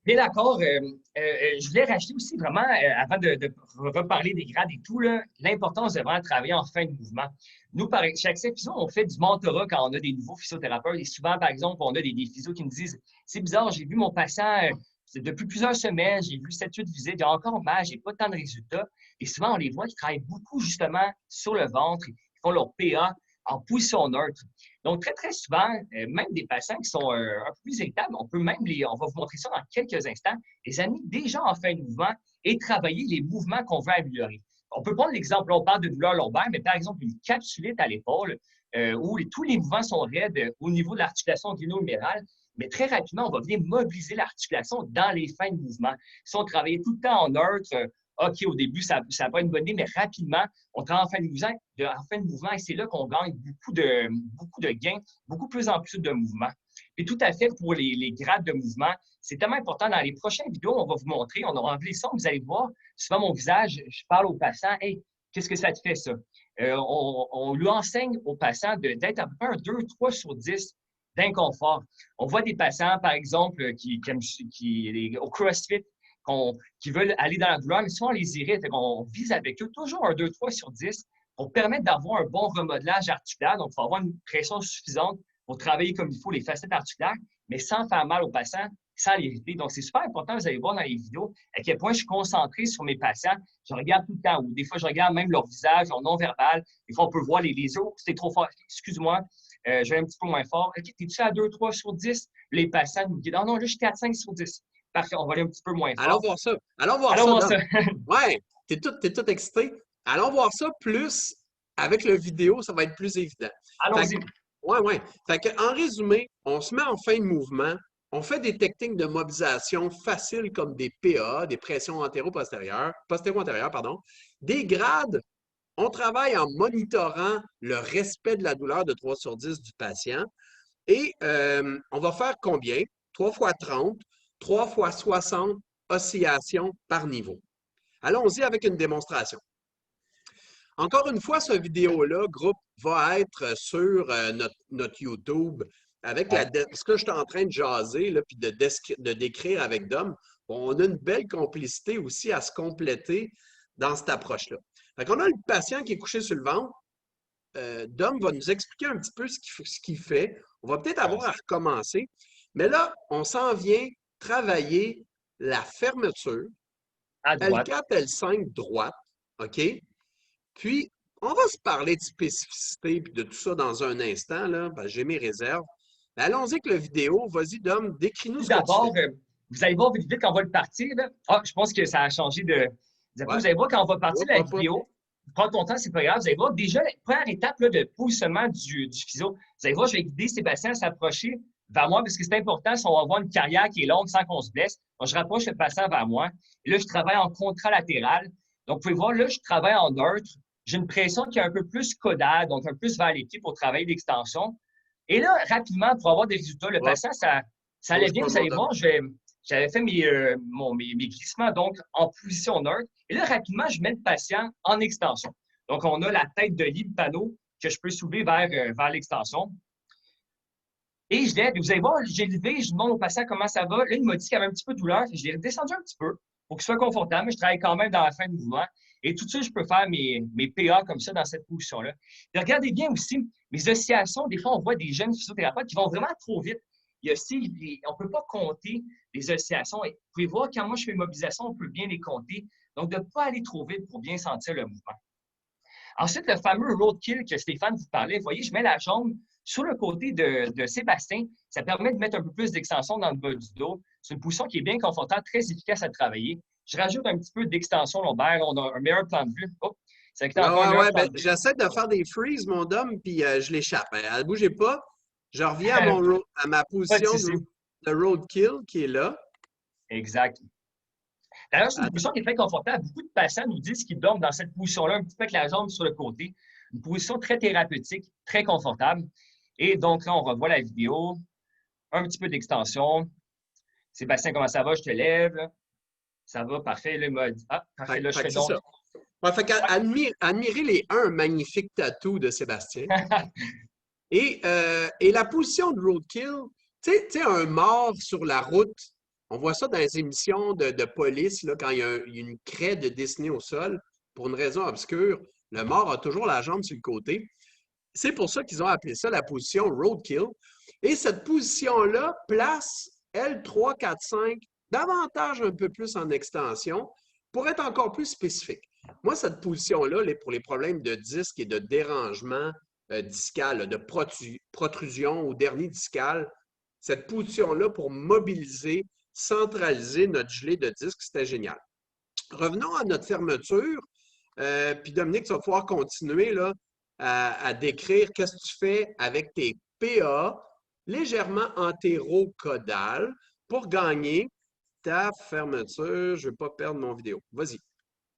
Bien d'accord. Je voulais rajouter aussi vraiment, avant de reparler des grades et tout, l'importance de vraiment travailler en fin de mouvement. Nous, par chaque épisode, on fait du mentorat quand on a des nouveaux physiothérapeutes. Et souvent, par exemple, on a des physios qui nous disent, c'est bizarre, j'ai vu mon patient depuis plusieurs semaines, j'ai vu 7-8 visites, il a encore mal, j'ai pas tant de résultats. Et souvent, on les voit qui travaillent beaucoup justement sur le ventre, ils font leur PA en position neutre. Donc, très, très souvent, même des patients qui sont un peu plus irritables, on va vous montrer ça dans quelques instants, les amener déjà en fin de mouvement et travailler les mouvements qu'on veut améliorer. On peut prendre l'exemple, on parle de douleur lombaire, mais par exemple, une capsulite à l'épaule, où tous les mouvements sont raides au niveau de l'articulation gléno-humérale, mais très rapidement, on va venir mobiliser l'articulation dans les fins de mouvement. Si on travaillait tout le temps en neutre, OK, au début, ça n'a pas une bonne idée, mais rapidement, on travaille en fin de mouvement et c'est là qu'on gagne beaucoup de gains, beaucoup plus en plus de mouvements. Et tout à fait pour les grades de mouvement, c'est tellement important. Dans les prochaines vidéos, on va vous montrer, on aura enlevé le son, vous allez voir, souvent mon visage, je parle au patient, hey, qu'est-ce que ça te fait ça? On lui enseigne au patient d'être à peu près un 2-3 sur 10 d'inconfort. On voit des patients, par exemple, au CrossFit, qui veulent aller dans la douleur, mais souvent on les irrite. On vise avec eux toujours un 2-3 sur 10 pour permettre d'avoir un bon remodelage articulaire. Donc, il faut avoir une pression suffisante pour travailler comme il faut les facettes articulaires, mais sans faire mal aux patients, sans l'irriter. Donc, c'est super important, vous allez voir dans les vidéos à quel point je suis concentré sur mes patients. Je regarde tout le temps, ou des fois, je regarde même leur visage, leur non-verbal. Des fois, on peut voir les yeux. C'était trop fort. Excuse-moi, je vais un petit peu moins fort. OK, t'es-tu à 2, 3 sur 10? Les patients nous disent, non, non, là, je suis 4, 5 sur 10. Parfait, on va aller un petit peu moins
Allons
fort.
voir ça. Allons voir
Allons
ça,
voir
Dom.
ça.
Ouais, t'es tout excité. Allons voir ça plus avec le vidéo, ça va être plus évident. Fait que,
Allons-y.
ouais, ouais. Fait que, en résumé, on se met en fin de mouvement, on fait des techniques de mobilisation faciles comme des PA, des pressions postéro-antérieures, pardon, des grades. On travaille en monitorant le respect de la douleur de 3 sur 10 du patient. Et on va faire combien? 3 fois 30, 3 fois 60 oscillations par niveau. Allons-y avec une démonstration. Encore une fois, cette vidéo-là, groupe, va être sur notre YouTube avec ce que je suis en train de jaser là, puis de décrire avec Dom. Bon, on a une belle complicité aussi à se compléter dans cette approche-là. Fait qu'on a le patient qui est couché sur le ventre. Dom va nous expliquer un petit peu ce qu'il fait. On va peut-être avoir à recommencer. Mais là, on s'en vient travailler la fermeture,
À droite.
L4, L5 droite, OK? Puis, on va se parler de spécificité et de tout ça dans un instant, là. Ben, j'ai mes réserves. Ben, allons-y avec la vidéo. Vas-y, Dom, décris-nous
Tout
ce que tu fais.
d'abord, vous allez voir vite vite quand on va le partir. Là. Ah, je pense que ça a changé de.
Ouais.
Vous allez voir quand on va partir
Hop,
la
hop, hop.
vidéo. Prends ton temps, c'est pas grave. Vous allez voir déjà la première étape là, de positionnement du physio. Vous allez voir, je vais guider Sébastien à s'approcher vers moi parce que c'est important si on va avoir une carrière qui est longue sans qu'on se blesse. Donc, je rapproche le patient vers moi. Et là, je travaille en contralatéral. Donc, vous pouvez voir, là, je travaille en neutre. J'ai une pression qui est un peu plus caudale, donc un peu plus vers les pieds pour travailler l'extension. Et là, rapidement, pour avoir des résultats, le
Hop,
patient, ça allait
bouge
bien.
pas,
Vous
mon
allez
Dom.
voir, j'avais fait mes glissements donc en position neutre. Et là, rapidement, je mets le patient en extension. Donc, on a la tête de lit, le panneau que je peux soulever vers l'extension. Et je lève. Vous allez voir, j'ai levé, je demande au patient comment ça va. Là, il m'a dit qu'il avait un petit peu de douleur. Je l'ai descendu un petit peu pour qu'il soit confortable, mais je travaille quand même dans la fin de mouvement. Et tout de suite, je peux faire mes PA comme ça dans cette position-là. Et regardez bien aussi, mes oscillations, des fois, on voit des jeunes physiothérapeutes qui vont vraiment trop vite. Il y a aussi, on ne peut pas compter les oscillations. Et vous pouvez voir, quand moi je fais une mobilisation, on peut bien les compter. Donc, de ne pas aller trop vite pour bien sentir le mouvement. Ensuite, le fameux roadkill que Stéphane vous parlait, vous voyez, je mets la jambe sur le côté de Sébastien. Ça permet de mettre un peu plus d'extension dans le bas du dos. C'est une position qui est bien confortable, très efficace à travailler. Je rajoute un petit peu d'extension lombaire. On a un meilleur plan de vue. Oh, c'est
Ouais,
encore un
ouais,
meilleur
ouais.
plan
Ben,
de vue.
j'essaie de faire des freeze, mon Dom, puis je l'échappe. Ne bougez pas. Je reviens à ma
Pas de
position
souci.
de roadkill qui est là.
Exact. D'ailleurs, c'est une
Attends.
position qui est très confortable. Beaucoup de patients nous disent qu'ils dorment dans cette position-là, un petit peu avec la jambe sur le côté. Une position très thérapeutique, très confortable. Et donc, là, on revoit la vidéo. Un petit peu d'extension. Sébastien, comment ça va? Je te lève. Ça va, parfait. Là, il m'a dit, ah, parfait, là, je
Fait
fais
que c'est
donc.
ça. Ouais, fait admirer les un magnifique tatou de Sébastien. Et la position de roadkill, tu sais, un mort sur la route, on voit ça dans les émissions de police, là, quand il y a une craie de dessinée au sol, pour une raison obscure, le mort a toujours la jambe sur le côté. C'est pour ça qu'ils ont appelé ça la position roadkill. Et cette position-là place L3, 4, 5 davantage un peu plus en extension pour être encore plus spécifique. Moi, cette position-là, pour les problèmes de disque et de dérangement discal, là, de protrusion au dernier discal, cette position-là pour mobiliser, centraliser notre gelée de disque, c'était génial. Revenons à notre fermeture. Puis Dominique, tu vas pouvoir continuer là, à décrire qu'est-ce que tu fais avec tes PA légèrement antéro-caudales pour gagner ta fermeture. Je ne veux pas perdre mon vidéo. Vas-y.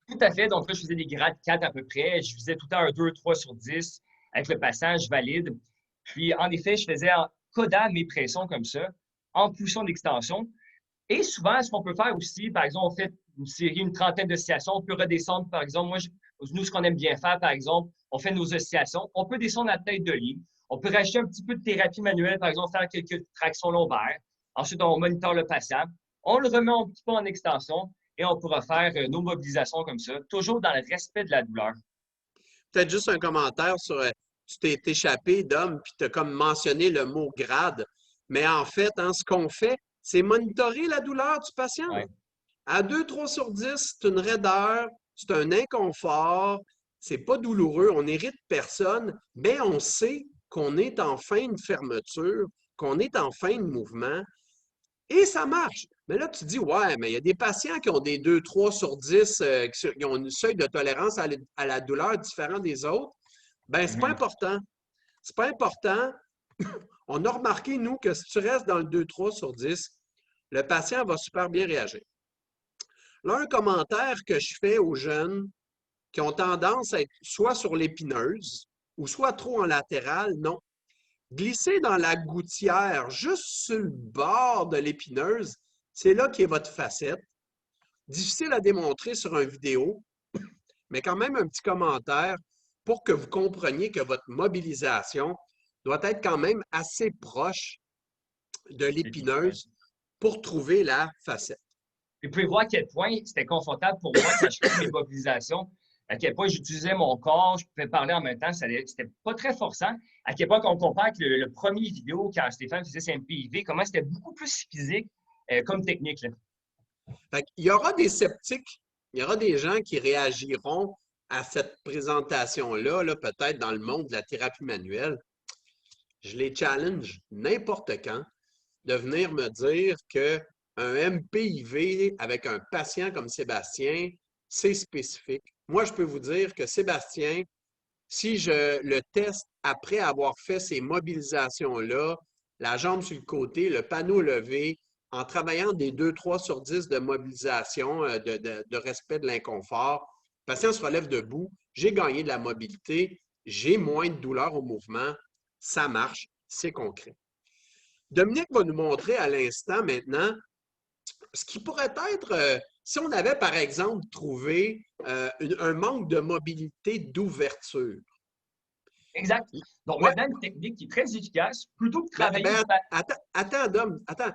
Tout à fait. Donc là, je faisais des grades 4 à peu près. Je faisais tout le temps un 2, 3 sur 10 avec le passage valide. Puis, en effet, je faisais en codant mes pressions comme ça, en poussant d'extension. Et souvent, ce qu'on peut faire aussi, par exemple, on fait une série, une trentaine d'oscillations. On peut redescendre, par exemple, nous, ce qu'on aime bien faire, par exemple, on fait nos oscillations. On peut descendre la tête de lit. On peut rajouter un petit peu de thérapie manuelle, par exemple, faire quelques tractions lombaires. Ensuite, on monitor le patient. On le remet un petit peu en extension et on pourra faire nos mobilisations comme ça, toujours dans le respect de la douleur.
Peut-être juste un commentaire sur tu t'es échappé d'homme puis tu as comme mentionné le mot grade. Mais en fait, hein, ce qu'on fait, c'est monitorer la douleur du patient.
Ouais.
À 2, 3 sur 10, c'est une raideur, c'est un inconfort, c'est pas douloureux, on n'irrite personne, mais on sait qu'on est en fin de fermeture, qu'on est en fin de mouvement, et ça marche. Mais là, tu dis, ouais, mais il y a des patients qui ont des 2, 3 sur 10, qui ont un seuil de tolérance à la douleur différent des autres. Ben, c'est pas
Mhm.
important. C'est pas important. On a remarqué, nous, que si tu restes dans le 2, 3 sur 10, le patient va super bien réagir. Là, un commentaire que je fais aux jeunes qui ont tendance à être soit sur l'épineuse ou soit trop en latéral, non. Glissez dans la gouttière, juste sur le bord de l'épineuse, c'est là qu'est votre facette. Difficile à démontrer sur une vidéo, mais quand même un petit commentaire pour que vous compreniez que votre mobilisation doit être quand même assez proche de
Et puis, ouais.
l'épineuse pour trouver la facette.
Vous pouvez voir à quel point c'était confortable pour moi quand je faisais mes mobilisations, à quel point j'utilisais mon corps, je pouvais parler en même temps, c'était pas très forçant. À quel point, quand on compare avec le premier vidéo, quand Stéphane faisait ses MPIV, comment c'était beaucoup plus physique comme technique. Là.
Il y aura des sceptiques, il y aura des gens qui réagiront à cette présentation-là, là, peut-être dans le monde de la thérapie manuelle. Je les challenge n'importe quand de venir me dire qu'un MPIV avec un patient comme Sébastien, c'est spécifique. Moi, je peux vous dire que Sébastien, si je le teste après avoir fait ces mobilisations-là, la jambe sur le côté, le panneau levé, en travaillant des 2, 3 sur 10 de mobilisation, de respect de l'inconfort, le patient se relève debout, j'ai gagné de la mobilité, j'ai moins de douleur au mouvement, ça marche, c'est concret. Dominique va nous montrer à l'instant maintenant ce qui pourrait être, si on avait par exemple trouvé un manque de mobilité d'ouverture.
Exact. Donc
Ouais,
maintenant, une technique qui est très efficace, plutôt que de
ben,
travailler.
ben, attends, Dom, attends.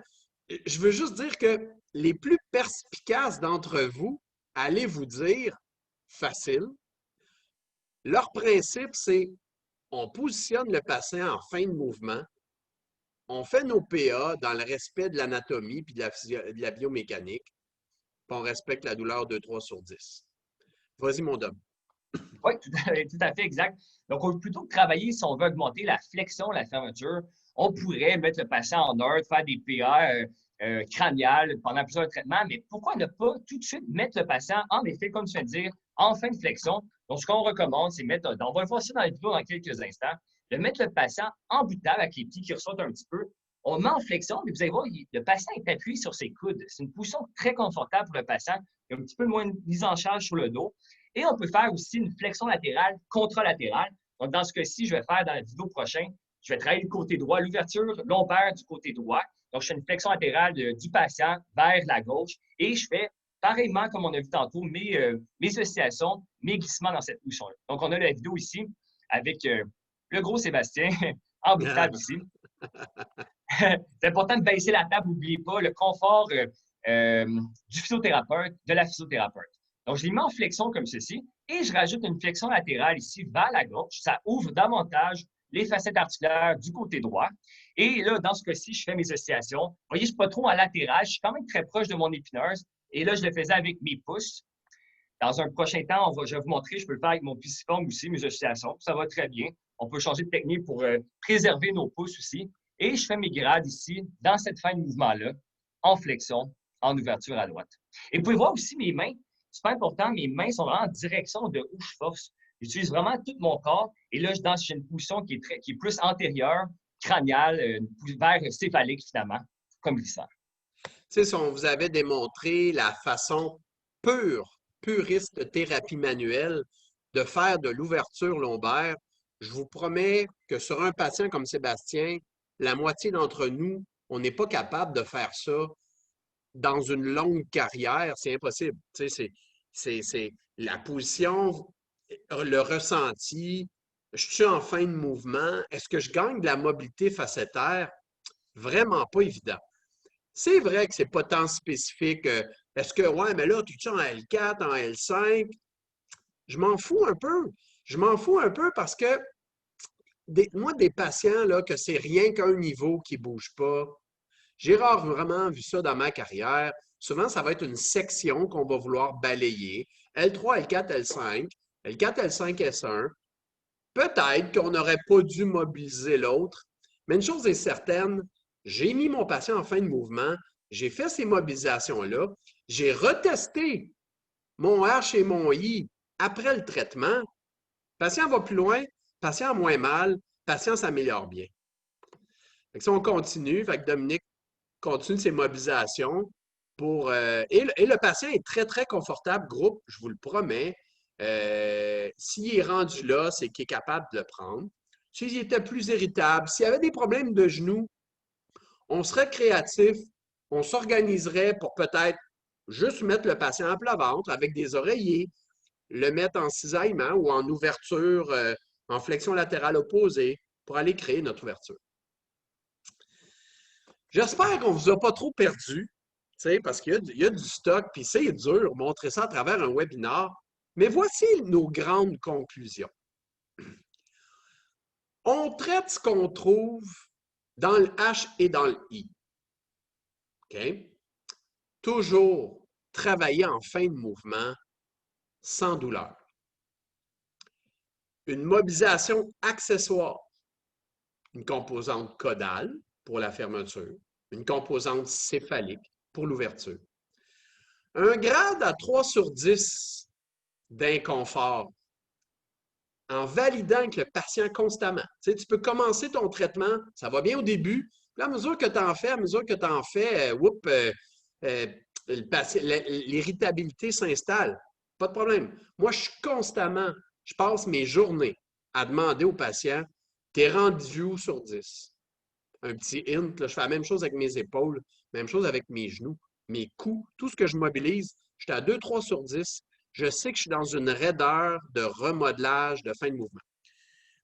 Je veux juste dire que les plus perspicaces d'entre vous, allez vous dire facile. Leur principe, c'est on positionne le patient en fin de mouvement, on fait nos PA dans le respect de l'anatomie et de la biomécanique, puis on respecte la douleur 2, 3 sur 10. Vas-y, mon Dom.
Oui, tout à fait exact. Donc, plutôt que travailler, si on veut augmenter la flexion, la fermeture, on pourrait mettre le patient en ordre, faire des PA crâniales pendant plusieurs traitements, mais pourquoi ne pas tout de suite mettre le patient, en effet, comme tu viens de dire, en fin de flexion? Donc, ce qu'on recommande, c'est mettre, on va voir ça dans la vidéo dans quelques instants, de mettre le patient en bout de table avec les pieds qui ressortent un petit peu. On met en flexion, mais vous allez voir, le patient est appuyé sur ses coudes. C'est une position très confortable pour le patient. Il y a un petit peu moins de mise en charge sur le dos. Et on peut faire aussi une flexion latérale contralatérale. Donc, dans ce cas-ci, je vais faire dans la vidéo prochaine, je vais travailler le côté droit, l'ouverture lombaire du côté droit. Donc, je fais une flexion latérale du patient vers la gauche et je fais, pareillement comme on a vu tantôt, mes oscillations, mes glissements dans cette position-là. Donc, on a la vidéo ici avec le gros Sébastien en bout de table ici. C'est important de baisser la table, n'oubliez pas le confort du physiothérapeute, de la physiothérapeute. Donc, je les mets en flexion comme ceci et je rajoute une flexion latérale ici vers la gauche. Ça ouvre davantage les facettes articulaires du côté droit. Et là, dans ce cas-ci, je fais mes oscillations. Vous voyez, je ne suis pas trop en latéral, je suis quand même très proche de mon épineuse. Et là, je le faisais avec mes pouces. Dans un prochain temps, je vais vous montrer, je peux le faire avec mon pisiforme aussi, mes oscillations. Ça va très bien. On peut changer de technique pour préserver nos pouces aussi. Et je fais mes grades ici, dans cette fin de mouvement-là, en flexion, en ouverture à droite. Et vous pouvez voir aussi mes mains. C'est pas important, mes mains sont vraiment en direction de où je force. J'utilise vraiment tout mon corps. Et là, j'ai une position qui est plus antérieure, crâniale, vers céphalique finalement, comme glissant.
Tu sais, si on vous avait démontré la façon puriste de thérapie manuelle de faire de l'ouverture lombaire, je vous promets que sur un patient comme Sébastien, la moitié d'entre nous, on n'est pas capable de faire ça dans une longue carrière. C'est impossible. Tu sais, c'est la position, le ressenti. Je suis en fin de mouvement. Est-ce que je gagne de la mobilité facétaire? Vraiment pas évident. C'est vrai que c'est pas tant spécifique. Est-ce que, ouais, mais là, tu es en L4, en L5? Je m'en fous un peu. Je m'en fous un peu parce que moi, des patients là, que c'est rien qu'un niveau qui ne bouge pas, j'ai rarement vu ça dans ma carrière. Souvent, ça va être une section qu'on va vouloir balayer. L3, L4, L5, L4, L5, S1. Peut-être qu'on n'aurait pas dû mobiliser l'autre, mais une chose est certaine, j'ai mis mon patient en fin de mouvement, j'ai fait ces mobilisations-là, j'ai retesté mon H et mon I après le traitement. Patient va plus loin, patient a moins mal, patient s'améliore bien. Fait que si on continue, fait que Dominique continue ses mobilisations et le patient est très, très confortable, groupe, je vous le promets. S'il est rendu là, c'est qu'il est capable de le prendre. S'il était plus irritable, s'il y avait des problèmes de genoux, on serait créatif, on s'organiserait pour peut-être juste mettre le patient à plat ventre avec des oreillers, le mettre en cisaillement ou en ouverture, en flexion latérale opposée pour aller créer notre ouverture. J'espère qu'on ne vous a pas trop perdu, parce qu'il y a du stock, puis c'est dur, montrer ça à travers un webinaire. Mais voici nos grandes conclusions. On traite ce qu'on trouve dans le H et dans le I. OK? Toujours travailler en fin de mouvement sans douleur. Une mobilisation accessoire, une composante caudale pour la fermeture, une composante céphalique pour l'ouverture. Un grade à 3 sur 10 d'inconfort en validant avec le patient constamment. Tu peux commencer ton traitement, ça va bien au début, puis à mesure que tu en fais, l'irritabilité s'installe. Pas de problème. Moi, je passe mes journées à demander au patient, t'es rendu où sur 10? Un petit hint, là, je fais la même chose avec mes épaules, même chose avec mes genoux, mes coups, tout ce que je mobilise, je suis à 2-3 sur 10. Je sais que je suis dans une raideur de remodelage de fin de mouvement.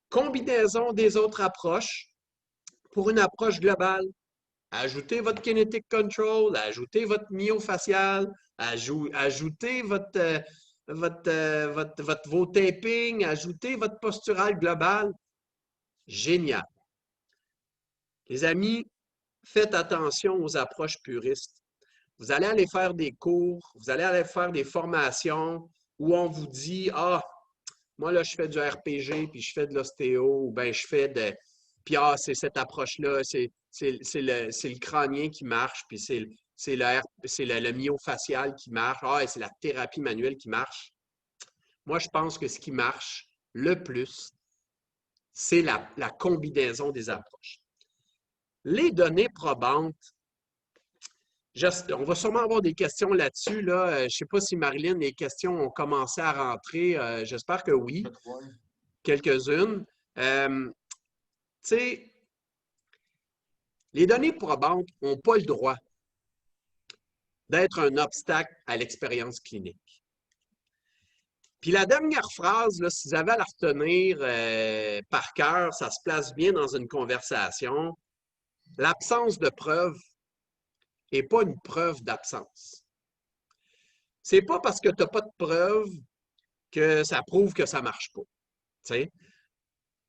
Combinaison des autres approches pour une approche globale. Ajoutez votre kinetic control, ajoutez votre myofacial, ajoutez vos tapings, ajoutez votre postural global. Génial. Les amis, faites attention aux approches puristes. Vous allez aller faire des cours, vous allez aller faire des formations où on vous dit, ah, moi là, je fais du RPG, puis je fais de l'ostéo, ou bien je fais de... Puis ah, c'est cette approche-là, c'est le crânien qui marche, puis c'est le myofacial qui marche, ah, et c'est la thérapie manuelle qui marche. Moi, je pense que ce qui marche le plus, c'est la combinaison des approches. Les données probantes, on va sûrement avoir des questions là-dessus. Là. Je ne sais pas si, Marilyn, les questions ont commencé à rentrer. J'espère que oui. Quelques-unes. Tu sais, les données probantes n'ont pas le droit d'être un obstacle à l'expérience clinique. Puis la dernière phrase, là, si vous avez à la retenir par cœur, ça se place bien dans une conversation. L'absence de preuve n'est pas une preuve d'absence. C'est pas parce que tu n'as pas de preuve que ça prouve que ça ne marche pas. T'sais?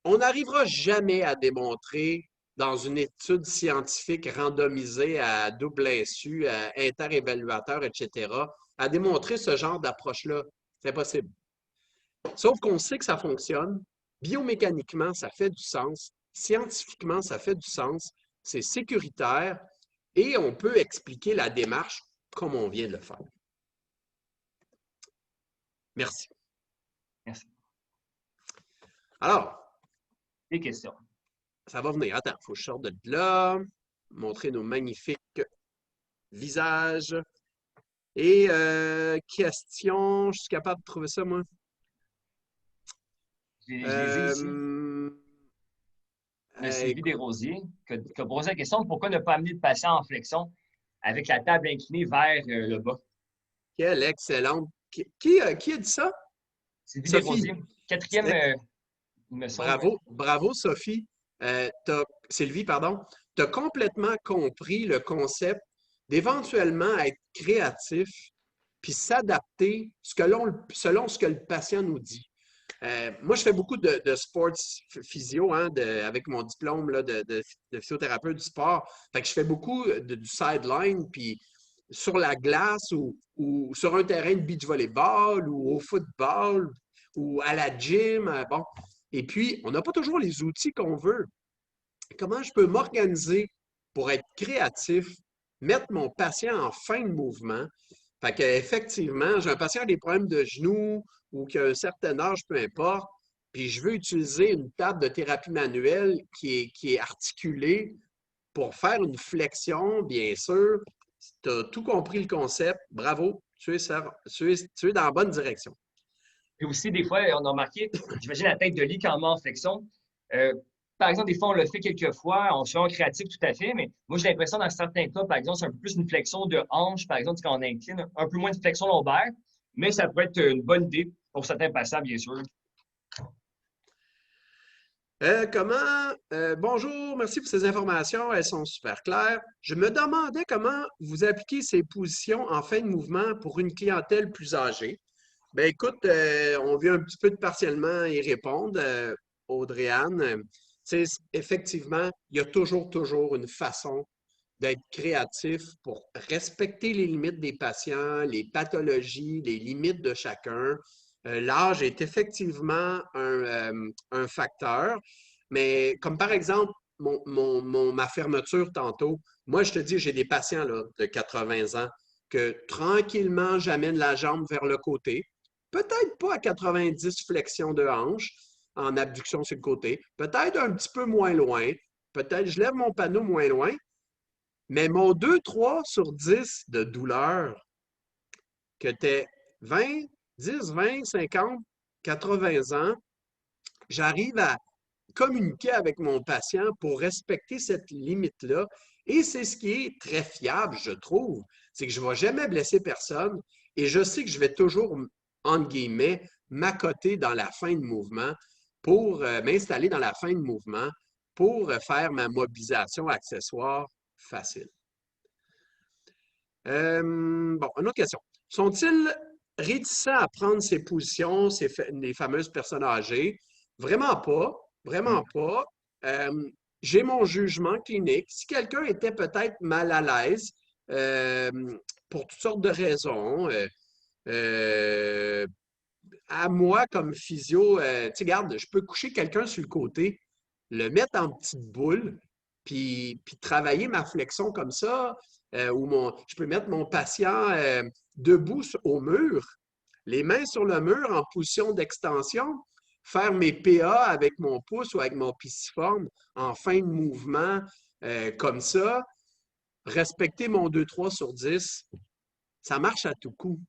On n'arrivera jamais à démontrer dans une étude scientifique randomisée à double insu, à interévaluateur, etc., à démontrer ce genre d'approche-là. C'est impossible. Sauf qu'on sait que ça fonctionne. Biomécaniquement, ça fait du sens. Scientifiquement, ça fait du sens. C'est sécuritaire et on peut expliquer la démarche comme on vient de le faire. Merci.
Merci.
Alors,
des questions.
Ça va venir. Attends, il faut que je sorte de là, montrer nos magnifiques visages. Et question, je suis capable de trouver ça, moi.
Je les ai ici. Sylvie Desrosiers qui a posé la question pourquoi ne pas amener le patient en flexion avec la table inclinée vers le bas?
Quelle excellente. Qui a dit ça?
Sylvie Desrosiers. Quatrième, il me semble.
Bravo, bravo Sophie. Sylvie, pardon. Tu as complètement compris le concept d'éventuellement être créatif puis s'adapter selon ce que le patient nous dit. Moi, je fais beaucoup de sports physio hein, avec mon diplôme là, de physiothérapeute du sport. Fait que je fais beaucoup du sideline, puis sur la glace ou sur un terrain de beach volleyball ou au football ou à la gym. Bon. Et puis, on n'a pas toujours les outils qu'on veut. Comment je peux m'organiser pour être créatif, mettre mon patient en fin de mouvement? Fait qu'effectivement, j'ai un patient qui a des problèmes de genoux ou qui a un certain âge, peu importe, puis je veux utiliser une table de thérapie manuelle qui est articulée pour faire une flexion, bien sûr. Tu as tout compris le concept. Bravo, tu es dans la bonne direction.
Et aussi, des fois, on a remarqué, j'imagine la tête de lit quand on met en flexion. Euh, Par exemple, des fois, on le fait quelques fois, on se fait en créatif tout à fait, mais moi, j'ai l'impression dans certains cas, par exemple, c'est un peu plus une flexion de hanche, par exemple, quand on incline, un peu moins de flexion lombaire, mais ça peut être une bonne idée pour certains patients, bien sûr.
Bonjour, merci pour ces informations, elles sont super claires. Je me demandais comment vous appliquez ces positions en fin de mouvement pour une clientèle plus âgée. Ben écoute, on vient un petit peu de partiellement y répondre, Audrey-Anne. Effectivement, il y a toujours une façon d'être créatif pour respecter les limites des patients, les pathologies, les limites de chacun. L'âge est effectivement un facteur, mais comme par exemple, ma fermeture tantôt, moi je te dis, j'ai des patients là, de 80 ans que tranquillement, j'amène la jambe vers le côté. Peut-être pas à 90 flexions de hanche en abduction sur le côté, peut-être un petit peu moins loin, peut-être je lève mon panneau moins loin, mais mon 2-3 sur 10 de douleur, que tu es 20, 10, 20, 50, 80 ans, j'arrive à communiquer avec mon patient pour respecter cette limite-là. Et c'est ce qui est très fiable, je trouve. C'est que je ne vais jamais blesser personne et je sais que je vais toujours, entre guillemets, m'accoter dans la fin de mouvement pour m'installer dans la fin de mouvement pour faire ma mobilisation accessoire facile. Bon, une autre question. Sont-ils réticents à prendre ces positions, les fameuses personnes âgées? Vraiment pas. Vraiment pas. Euh, j'ai mon jugement clinique. Si quelqu'un était peut-être mal à l'aise euh, pour toutes sortes de raisons, euh, à moi comme physio, tu sais, regarde, je peux coucher quelqu'un sur le côté, le mettre en petite boule, puis travailler ma flexion comme ça, je peux mettre mon patient debout au mur, les mains sur le mur en position d'extension, faire mes PA avec mon pouce ou avec mon pisiforme en fin de mouvement comme ça, respecter mon 2-3 sur 10, ça marche à tout coup.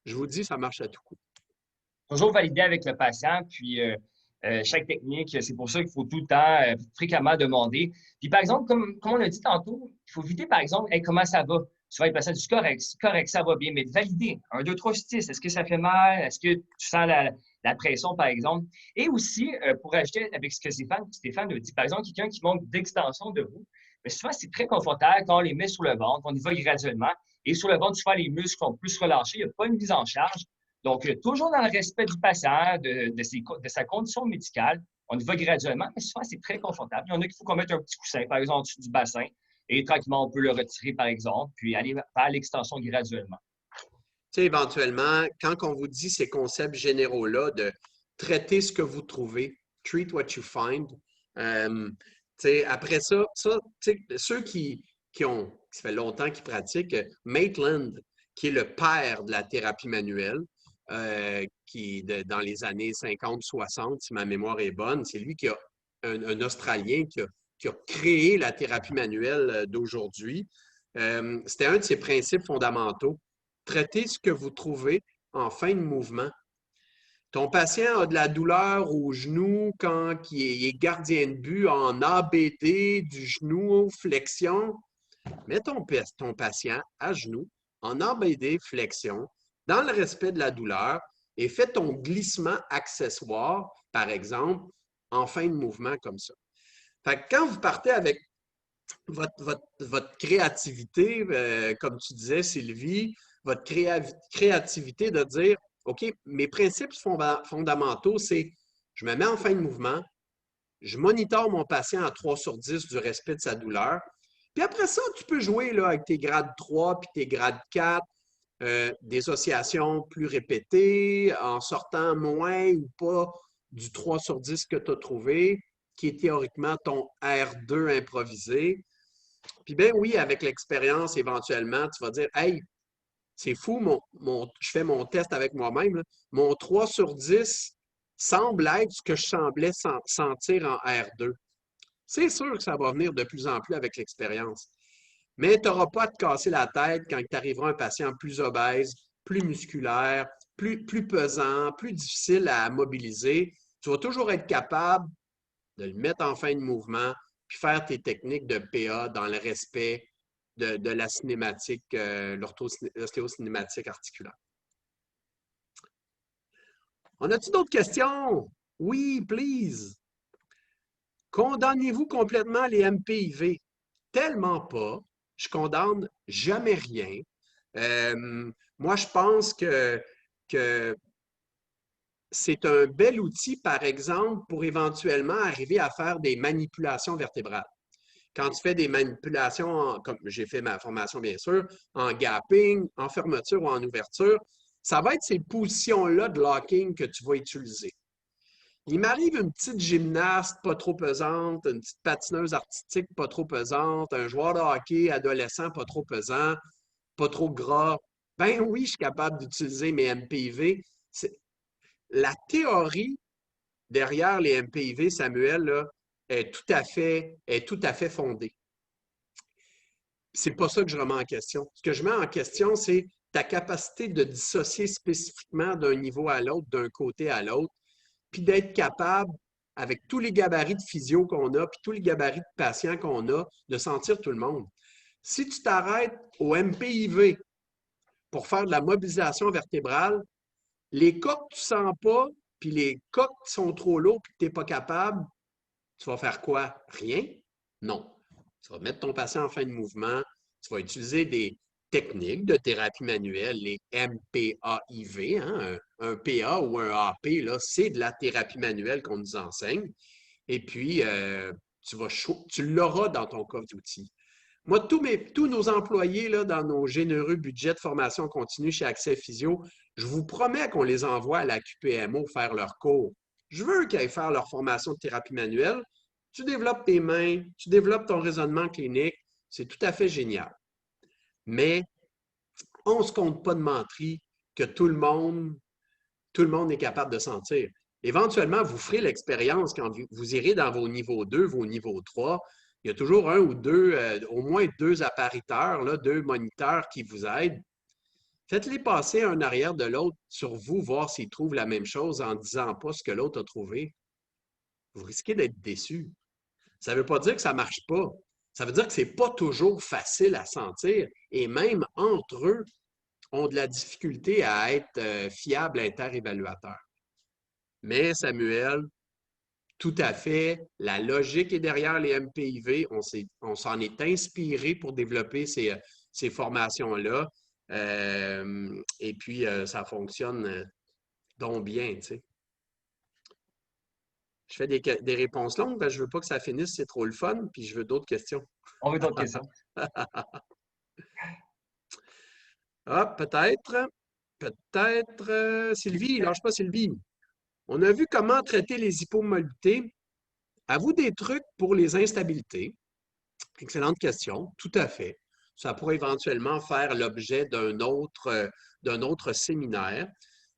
Je vous dis, ça marche à tout coup.
Toujours valider avec le patient, puis chaque technique, c'est pour ça qu'il faut tout le temps, fréquemment demander. Puis par exemple, comme on a dit tantôt, il faut éviter, par exemple, hey, comment ça va? Souvent, les patients disent correct, correct, ça va bien, mais de valider. 1, 2, 3, 6, est-ce que ça fait mal? Est-ce que tu sens la pression, par exemple? Et aussi, pour ajouter avec ce que Stéphane a dit, par exemple, quelqu'un qui manque d'extension de roue, mais souvent, c'est très confortable quand on les met sur le ventre, on y va graduellement. Et sur le ventre, souvent, les muscles sont plus relâchés, il n'y a pas une mise en charge. Donc, toujours dans le respect du patient, de sa condition médicale, on y va graduellement, mais souvent, c'est très confortable. Il y en a qu'il faut qu'on mette un petit coussin, par exemple, en dessous du bassin, et tranquillement, on peut le retirer, par exemple, puis aller vers l'extension graduellement.
Tu sais, éventuellement, quand on vous dit ces concepts généraux-là de traiter ce que vous trouvez, treat what you find, tu sais, après ça, tu sais, ceux ça fait longtemps qu'ils pratiquent, Maitland, qui est le père de la thérapie manuelle, dans les années 50-60, si ma mémoire est bonne, c'est lui qui a un Australien qui a créé la thérapie manuelle d'aujourd'hui. C'était un de ses principes fondamentaux. Traitez ce que vous trouvez en fin de mouvement. Ton patient a de la douleur au genou quand il est gardien de but en ABD du genou, flexion. Mets ton patient à genoux en ABD, flexion, dans le respect de la douleur et fais ton glissement accessoire, par exemple, en fin de mouvement comme ça. Fait que quand vous partez avec votre créativité, comme tu disais, Sylvie, votre créativité de dire, OK, mes principes fondamentaux, c'est je me mets en fin de mouvement, je monitore mon patient à 3 sur 10 du respect de sa douleur. Puis après ça, tu peux jouer là, avec tes grades 3 puis tes grades 4, des oscillations plus répétées, en sortant moins ou pas du 3 sur 10 que tu as trouvé, qui est théoriquement ton R2 improvisé. Puis bien oui, avec l'expérience, éventuellement, tu vas dire, hey, c'est fou, je fais mon test avec moi-même. Là. Mon 3 sur 10 semble être ce que je semblais sentir en R2. C'est sûr que ça va venir de plus en plus avec l'expérience. Mais tu n'auras pas à te casser la tête quand tu arriveras un patient plus obèse, plus musculaire, plus pesant, plus difficile à mobiliser. Tu vas toujours être capable de le mettre en fin de mouvement, puis faire tes techniques de PA dans le respect de la cinématique, l'ostéocinématique articulaire. On a-t-il d'autres questions? Oui, please. Condamnez-vous complètement les MPIV? Tellement pas. Je condamne jamais rien. Moi, je pense que c'est un bel outil, par exemple, pour éventuellement arriver à faire des manipulations vertébrales. Quand tu fais des manipulations, comme j'ai fait ma formation, bien sûr, en gapping, en fermeture ou en ouverture, ça va être ces positions-là de locking que tu vas utiliser. Il m'arrive une petite gymnaste pas trop pesante, une petite patineuse artistique pas trop pesante, un joueur de hockey adolescent pas trop pesant, pas trop gras. Ben oui, je suis capable d'utiliser mes MPIV. La théorie derrière les MPIV, Samuel, là, est tout à fait fondée. C'est pas ça que je remets en question. Ce que je mets en question, c'est ta capacité de dissocier spécifiquement d'un niveau à l'autre, d'un côté à l'autre, puis d'être capable, avec tous les gabarits de physio qu'on a, puis tous les gabarits de patients qu'on a, de sentir tout le monde. Si tu t'arrêtes au MPIV pour faire de la mobilisation vertébrale, les cas que tu ne sens pas, puis les cas qui sont trop lourds, puis que tu n'es pas capable, tu vas faire quoi? Rien? Non. Tu vas mettre ton patient en fin de mouvement, tu vas utiliser des techniques de thérapie manuelle, les MPAIV, hein, un PA ou un AP, c'est de la thérapie manuelle qu'on nous enseigne. Et puis, tu l'auras dans ton coffre d'outils. Moi, tous nos employés là, dans nos généreux budgets de formation continue chez Accès Physio, je vous promets qu'on les envoie à la QPMO faire leur cours. Je veux qu'ils aillent faire leur formation de thérapie manuelle. Tu développes tes mains, tu développes ton raisonnement clinique. C'est tout à fait génial. Mais on ne se compte pas de menterie que tout le monde est capable de sentir. Éventuellement, vous ferez l'expérience quand vous irez dans vos niveaux 2, vos niveaux 3. Il y a toujours un ou deux, au moins deux appariteurs, là, deux moniteurs qui vous aident. Faites-les passer un arrière de l'autre sur vous, voir s'ils trouvent la même chose en ne disant pas ce que l'autre a trouvé. Vous risquez d'être déçu. Ça ne veut pas dire que ça ne marche pas. Ça veut dire que ce n'est pas toujours facile à sentir. Et même entre eux, ont de la difficulté à être fiables inter-évaluateurs. Mais Samuel, tout à fait, la logique est derrière les MPIV. On s'en est inspiré pour développer ces formations-là. Et puis, ça fonctionne donc bien, tu sais. Je fais des réponses longues parce que je ne veux pas que ça finisse, c'est trop le fun, puis je veux d'autres questions.
On veut d'autres questions.
Ah, peut-être. Sylvie, lâche pas Sylvie. On a vu comment traiter les hypomobilités. À vous des trucs pour les instabilités. Excellente question, tout à fait. Ça pourrait éventuellement faire l'objet d'un autre séminaire.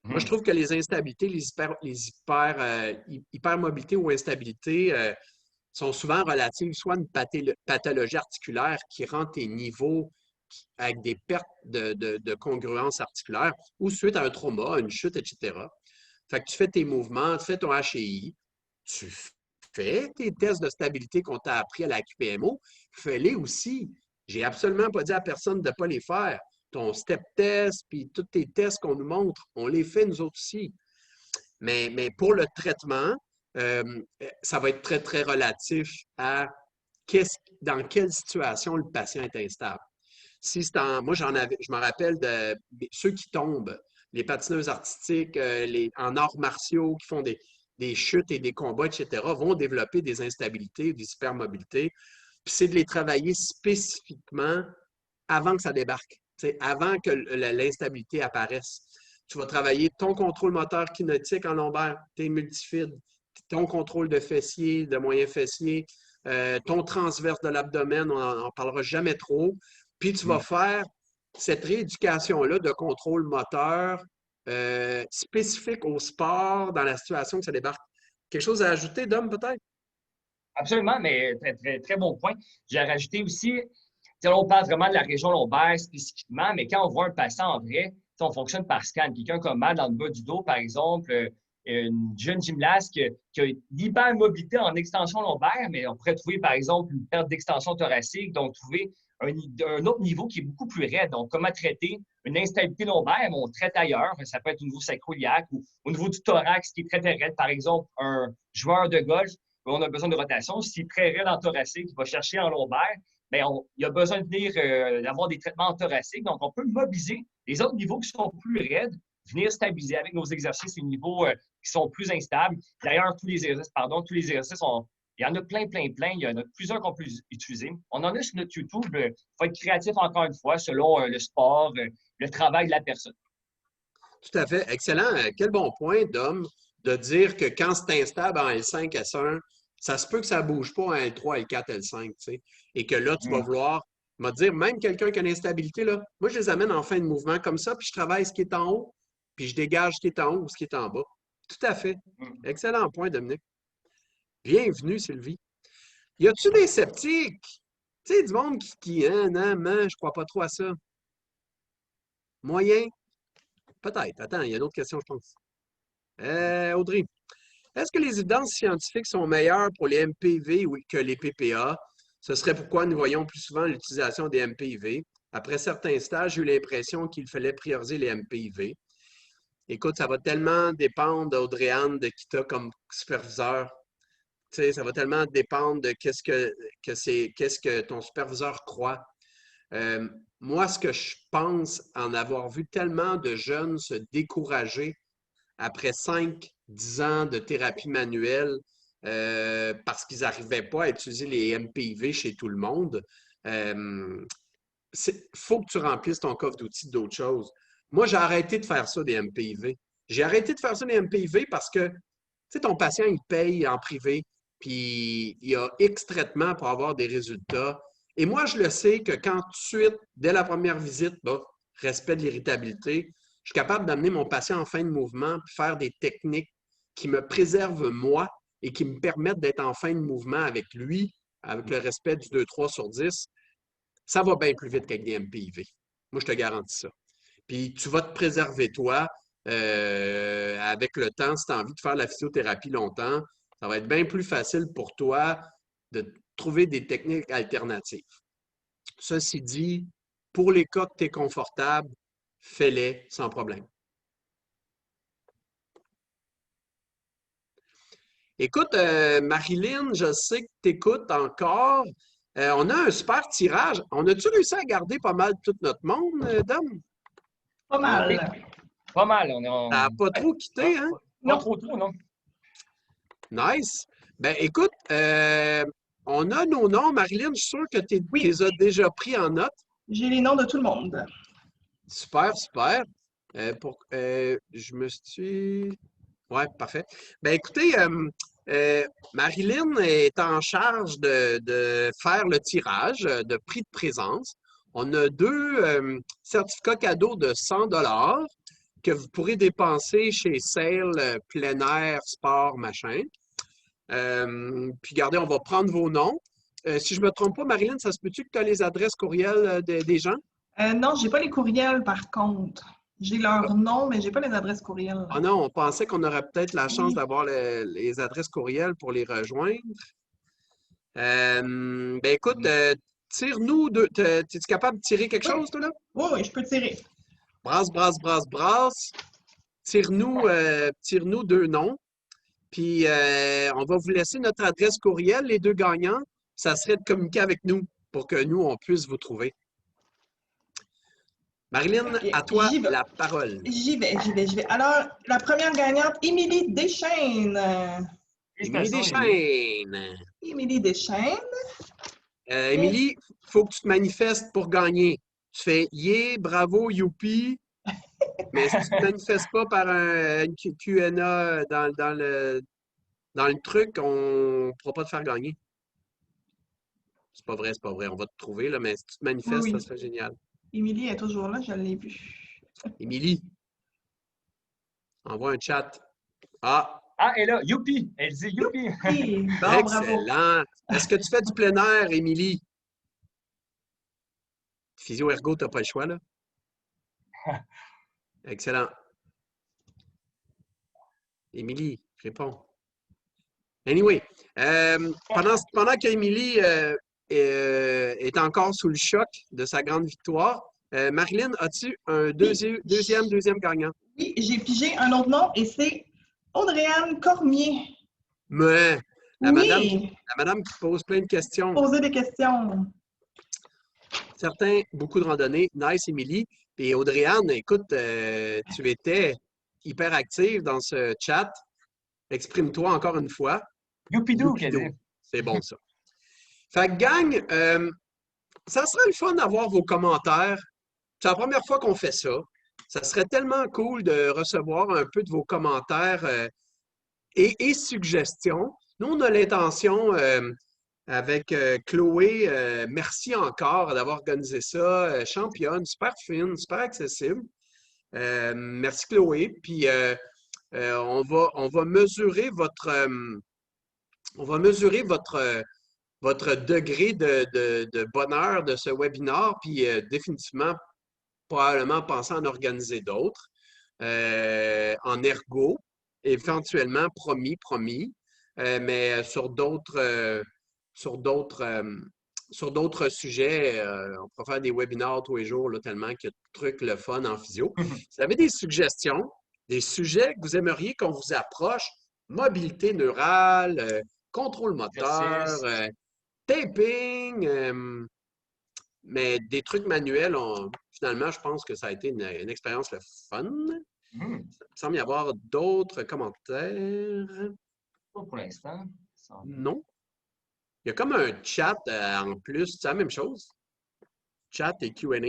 Moi, je trouve que les instabilités, les hypermobilités ou instabilités sont souvent relatives soit à une pathologie articulaire qui rend tes niveaux avec des pertes de congruence articulaire ou suite à un trauma, une chute, etc. Fait que tu fais tes mouvements, tu fais ton HI, tu fais tes tests de stabilité qu'on t'a appris à la QPMO, fais-les aussi. J'ai absolument pas dit à personne de ne pas les faire. Ton step test, puis tous tes tests qu'on nous montre, on les fait nous autres aussi. Mais pour le traitement, ça va être très, très relatif à dans quelle situation le patient est instable. Si c'est moi, je me rappelle de ceux qui tombent, les patineuses artistiques, en arts martiaux, qui font des chutes et des combats, etc., vont développer des instabilités, des hypermobilités. Puis c'est de les travailler spécifiquement avant que ça débarque, avant que l'instabilité apparaisse. Tu vas travailler ton contrôle moteur kinétique en lombaire, tes multifides, ton contrôle de fessier, de moyen fessier, ton transverse de l'abdomen, on n'en parlera jamais trop. Puis tu vas faire cette rééducation-là de contrôle moteur spécifique au sport dans la situation que ça débarque. Quelque chose à ajouter, Dom, peut-être?
Absolument, mais très bon point. J'ai rajouté aussi, on parle vraiment de la région lombaire spécifiquement, mais quand on voit un patient en vrai, on fonctionne par scan. Quelqu'un qui a mal dans le bas du dos, par exemple, une jeune gymnaste qui a l'hypermobilité en extension lombaire, mais on pourrait trouver, par exemple, une perte d'extension thoracique, donc trouver un autre niveau qui est beaucoup plus raide. Donc, comment traiter une instabilité lombaire? On traite ailleurs. Ça peut être au niveau sacro-iliaque ou au niveau du thorax qui est très, très raide. Par exemple, un joueur de golf, on a besoin de rotation. S'il est très raide en thoracique, il va chercher en lombaire. Bien, il a besoin d'avoir des traitements en thoracique. Donc, on peut mobiliser les autres niveaux qui sont plus raides, venir stabiliser avec nos exercices les niveaux qui sont plus instables. D'ailleurs, tous les exercices il y en a plein. Il y en a plusieurs qu'on peut utiliser. On en a sur notre YouTube. Il faut être créatif encore une fois selon le sport, le travail de la personne.
Tout à fait. Excellent. Quel bon point, Dom, de dire que quand c'est instable en L5, S1, ça se peut que ça ne bouge pas en L3, L4, L5, tu sais. Et que là, tu vas vouloir me dire, même quelqu'un qui a une instabilité, là, moi, je les amène en fin de mouvement comme ça, puis je travaille ce qui est en haut, puis je dégage ce qui est en haut ou ce qui est en bas. Tout à fait. Excellent point, Dominique. Bienvenue, Sylvie. Y a-tu des sceptiques? Tu sais, du monde qui non, je crois pas trop à ça. Moyen? Peut-être. Attends, il y a d'autres questions, je pense. Audrey, est-ce que les évidences scientifiques sont meilleures pour les MPV que les PPA? Ce serait pourquoi nous voyons plus souvent l'utilisation des MPIV. Après certains stages, j'ai eu l'impression qu'il fallait prioriser les MPIV. Écoute, ça va tellement dépendre d'Audrey-Anne, de qui tu as comme superviseur. Tu sais, ça va tellement dépendre de qu'est-ce que ton superviseur croit. Moi, ce que je pense en avoir vu tellement de jeunes se décourager après 5-10 ans de thérapie manuelle parce qu'ils n'arrivaient pas à utiliser les MPIV chez tout le monde, il faut que tu remplisses ton coffre d'outils d'autres choses. Moi, j'ai arrêté de faire ça des MPIV. J'ai arrêté de faire ça des MPIV parce que, tu sais, ton patient, il paye en privé, puis il y a X traitements pour avoir des résultats. Et moi, je le sais que quand tout de suite, dès la première visite, respect de l'irritabilité, je suis capable d'amener mon patient en fin de mouvement puis faire des techniques qui me préservent moi et qui me permettent d'être en fin de mouvement avec lui, avec le respect du 2-3 sur 10, ça va bien plus vite qu'avec des MPIV. Moi, je te garantis ça. Puis tu vas te préserver toi avec le temps, si tu as envie de faire la physiothérapie longtemps, ça va être bien plus facile pour toi de trouver des techniques alternatives. Ceci dit, pour les cas que tu es confortable, fais-les sans problème. Écoute, Marilyn, je sais que tu écoutes encore. On a un super tirage. On a-tu réussi à garder pas mal tout notre monde, Dom?
Pas mal.
Pas mal.
Ça n'a pas trop quitté, hein?
Non, trop, non.
Nice. Ben, écoute, on a nos noms. Marilyn, je suis sûr que tu les as déjà pris en note.
J'ai les noms de tout le monde.
Super, super. Je me suis... Ouais, parfait. Ben, écoutez, Marilyn est en charge de faire le tirage de prix de présence. On a 2 certificats cadeaux de 100 que vous pourrez dépenser chez Sale, plein air, sport, machin. Puis, regardez, on va prendre vos noms. Si je ne me trompe pas, Marilyn, ça se peut-tu que tu as les adresses courriels des gens?
Non, j'ai pas les courriels, par contre. J'ai leur nom, mais j'ai pas les adresses courriels.
Ah non, on pensait qu'on aurait peut-être la chance d'avoir les adresses courriels pour les rejoindre. Ben écoute, tire-nous deux. Es-tu capable de tirer quelque chose, toi, là?
Oui, je peux tirer.
Brasse, brasse, brasse, brasse. Tire-nous 2 noms. Puis on va vous laisser notre adresse courriel, les 2 gagnants. Ça serait de communiquer avec nous pour que nous, on puisse vous trouver. Marilyn,
Ok,
à toi
j'y vais.
la parole.
J'y vais. Alors, la première gagnante, Émilie Deschênes.
Émilie
Félicitations, Émilie.
Deschênes.
Émilie Deschênes. Et
Émilie, il faut que tu te manifestes pour gagner. Tu fais yeah, bravo, youpi. Mais si tu ne te manifestes pas par une Q&A dans le truc, on ne pourra pas te faire gagner. C'est pas vrai, c'est pas vrai. On va te trouver, là, mais si tu te
oui,
manifestes, ça
oui.
serait génial.
Émilie est toujours là, je l'ai vue.
Émilie, envoie un chat. Ah,
Ah, elle est là, youpi! Elle dit youpi!
Oui, bon, bravo.
excellent. Est-ce que tu fais du plein air, Émilie? Physio-ergo, tu n'as pas le choix, là. Excellent. Émilie, réponds. Anyway, pendant qu'Émilie est encore sous le choc de sa grande victoire, Marilyn, as-tu un
Oui,
deuxième gagnant?
oui, j'ai pigé un autre nom et c'est Audrey-Anne Cormier.
Mais
Oui,
la madame qui pose plein de questions.
poser des questions.
Certains, beaucoup de randonnées. Nice, Émilie. Et Audrey-Anne, écoute, tu étais hyper active dans ce chat. Exprime-toi encore une fois.
Youpidou, qu'elle
Youpido.
dit.
C'est bon, ça. Fait que, gang, ça serait le fun d'avoir vos commentaires. C'est la première fois qu'on fait ça. Ça serait tellement cool de recevoir un peu de vos commentaires et suggestions. Nous, on a l'intention, avec Chloé, merci encore d'avoir organisé ça. Championne, super fine, super accessible. Merci Chloé. Puis on va mesurer votre degré de bonheur de ce webinaire, puis définitivement, probablement penser à en organiser d'autres en ergo, éventuellement, promis, mais sur d'autres sujets. On pourra faire des webinaires tous les jours, là, tellement qu'il y a de trucs le fun en physio. Si vous avez des suggestions, des sujets que vous aimeriez qu'on vous approche, mobilité neurale, contrôle moteur,
Exercice.
taping, mais des trucs manuels, finalement, je pense que ça a été une expérience le fun.
Hmm,
Il semble y avoir d'autres commentaires.
Pas pour l'instant.
Non. Il y a comme un chat en plus. C'est la même chose. Chat et Q&A.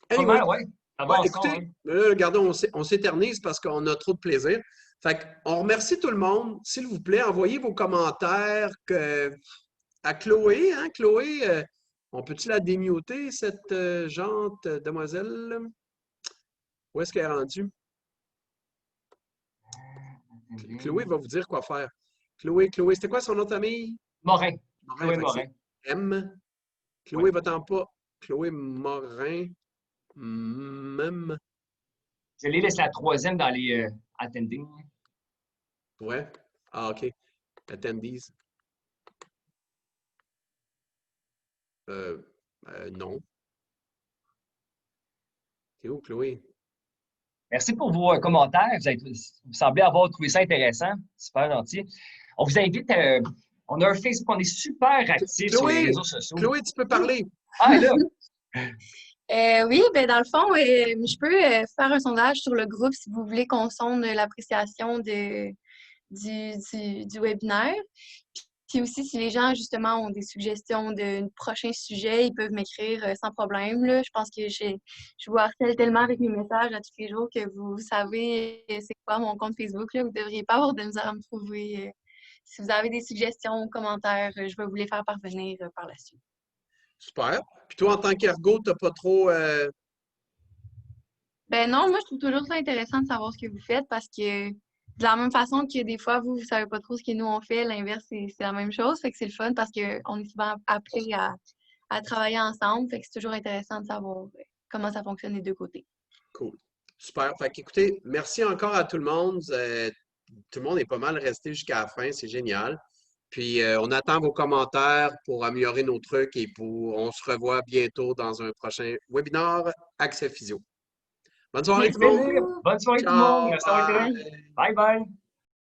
Pas
Anyway,
mal, ouais. Ça
ouais,
va ensemble,
écoutez,
hein.
regardez, on s'éternise parce qu'on a trop de plaisir. Fait on remercie tout le monde. S'il vous plaît, envoyez vos commentaires à Chloé. Hein? Chloé, on peut-tu la démuter, cette jante demoiselle? Où est-ce qu'elle est rendue? Chloé va vous dire quoi faire. Chloé, c'était quoi son nom de famille?
Morin.
Morin,
Chloé
fait que c'est
Morin.
M.
Oui.
Chloé, va-t'en pas. Chloé Morin. Même.
Je l'ai laissé la troisième dans les attending.
Ouais. Ah, OK. Attendees. Euh, non. C'est où, Chloé?
Merci pour vos commentaires. Vous semblez avoir trouvé ça intéressant. Super gentil. On vous invite. On a un Facebook, on est super actifs sur les
Chloé!
réseaux sociaux.
Chloé, tu peux parler.
Ah, là!
Oui, ben dans le fond, je peux faire un sondage sur le groupe si vous voulez qu'on sonde l'appréciation du webinaire. Puis aussi, si les gens, justement, ont des suggestions de prochains sujets, ils peuvent m'écrire sans problème. Là. Je pense que je vous harcèle tellement avec mes messages à tous les jours que vous savez c'est quoi mon compte Facebook. Là. Vous ne devriez pas avoir de misère à me trouver. Si vous avez des suggestions, commentaires, je vais vous les faire parvenir par la suite.
Super. Puis toi, en tant qu'ergo, t'as pas trop...
Ben non, moi, je trouve toujours ça intéressant de savoir ce que vous faites parce que de la même façon que des fois, vous savez pas trop ce que nous on fait, l'inverse, c'est la même chose. Fait que c'est le fun parce qu'on est souvent appelés à travailler ensemble. Fait que c'est toujours intéressant de savoir comment ça fonctionne des deux côtés.
Cool. Super. Fait qu'écoutez, merci encore à tout le monde. Tout le monde est pas mal resté jusqu'à la fin. C'est génial. Puis, on attend vos commentaires pour améliorer nos trucs et on se revoit bientôt dans un prochain webinaire Accès Physio. Bonne soirée
Avec
tout le monde!
plaisir. Bonne soirée tout le monde.
Ciao!
Merci d'avoir été là.
Bye!
Bye bye.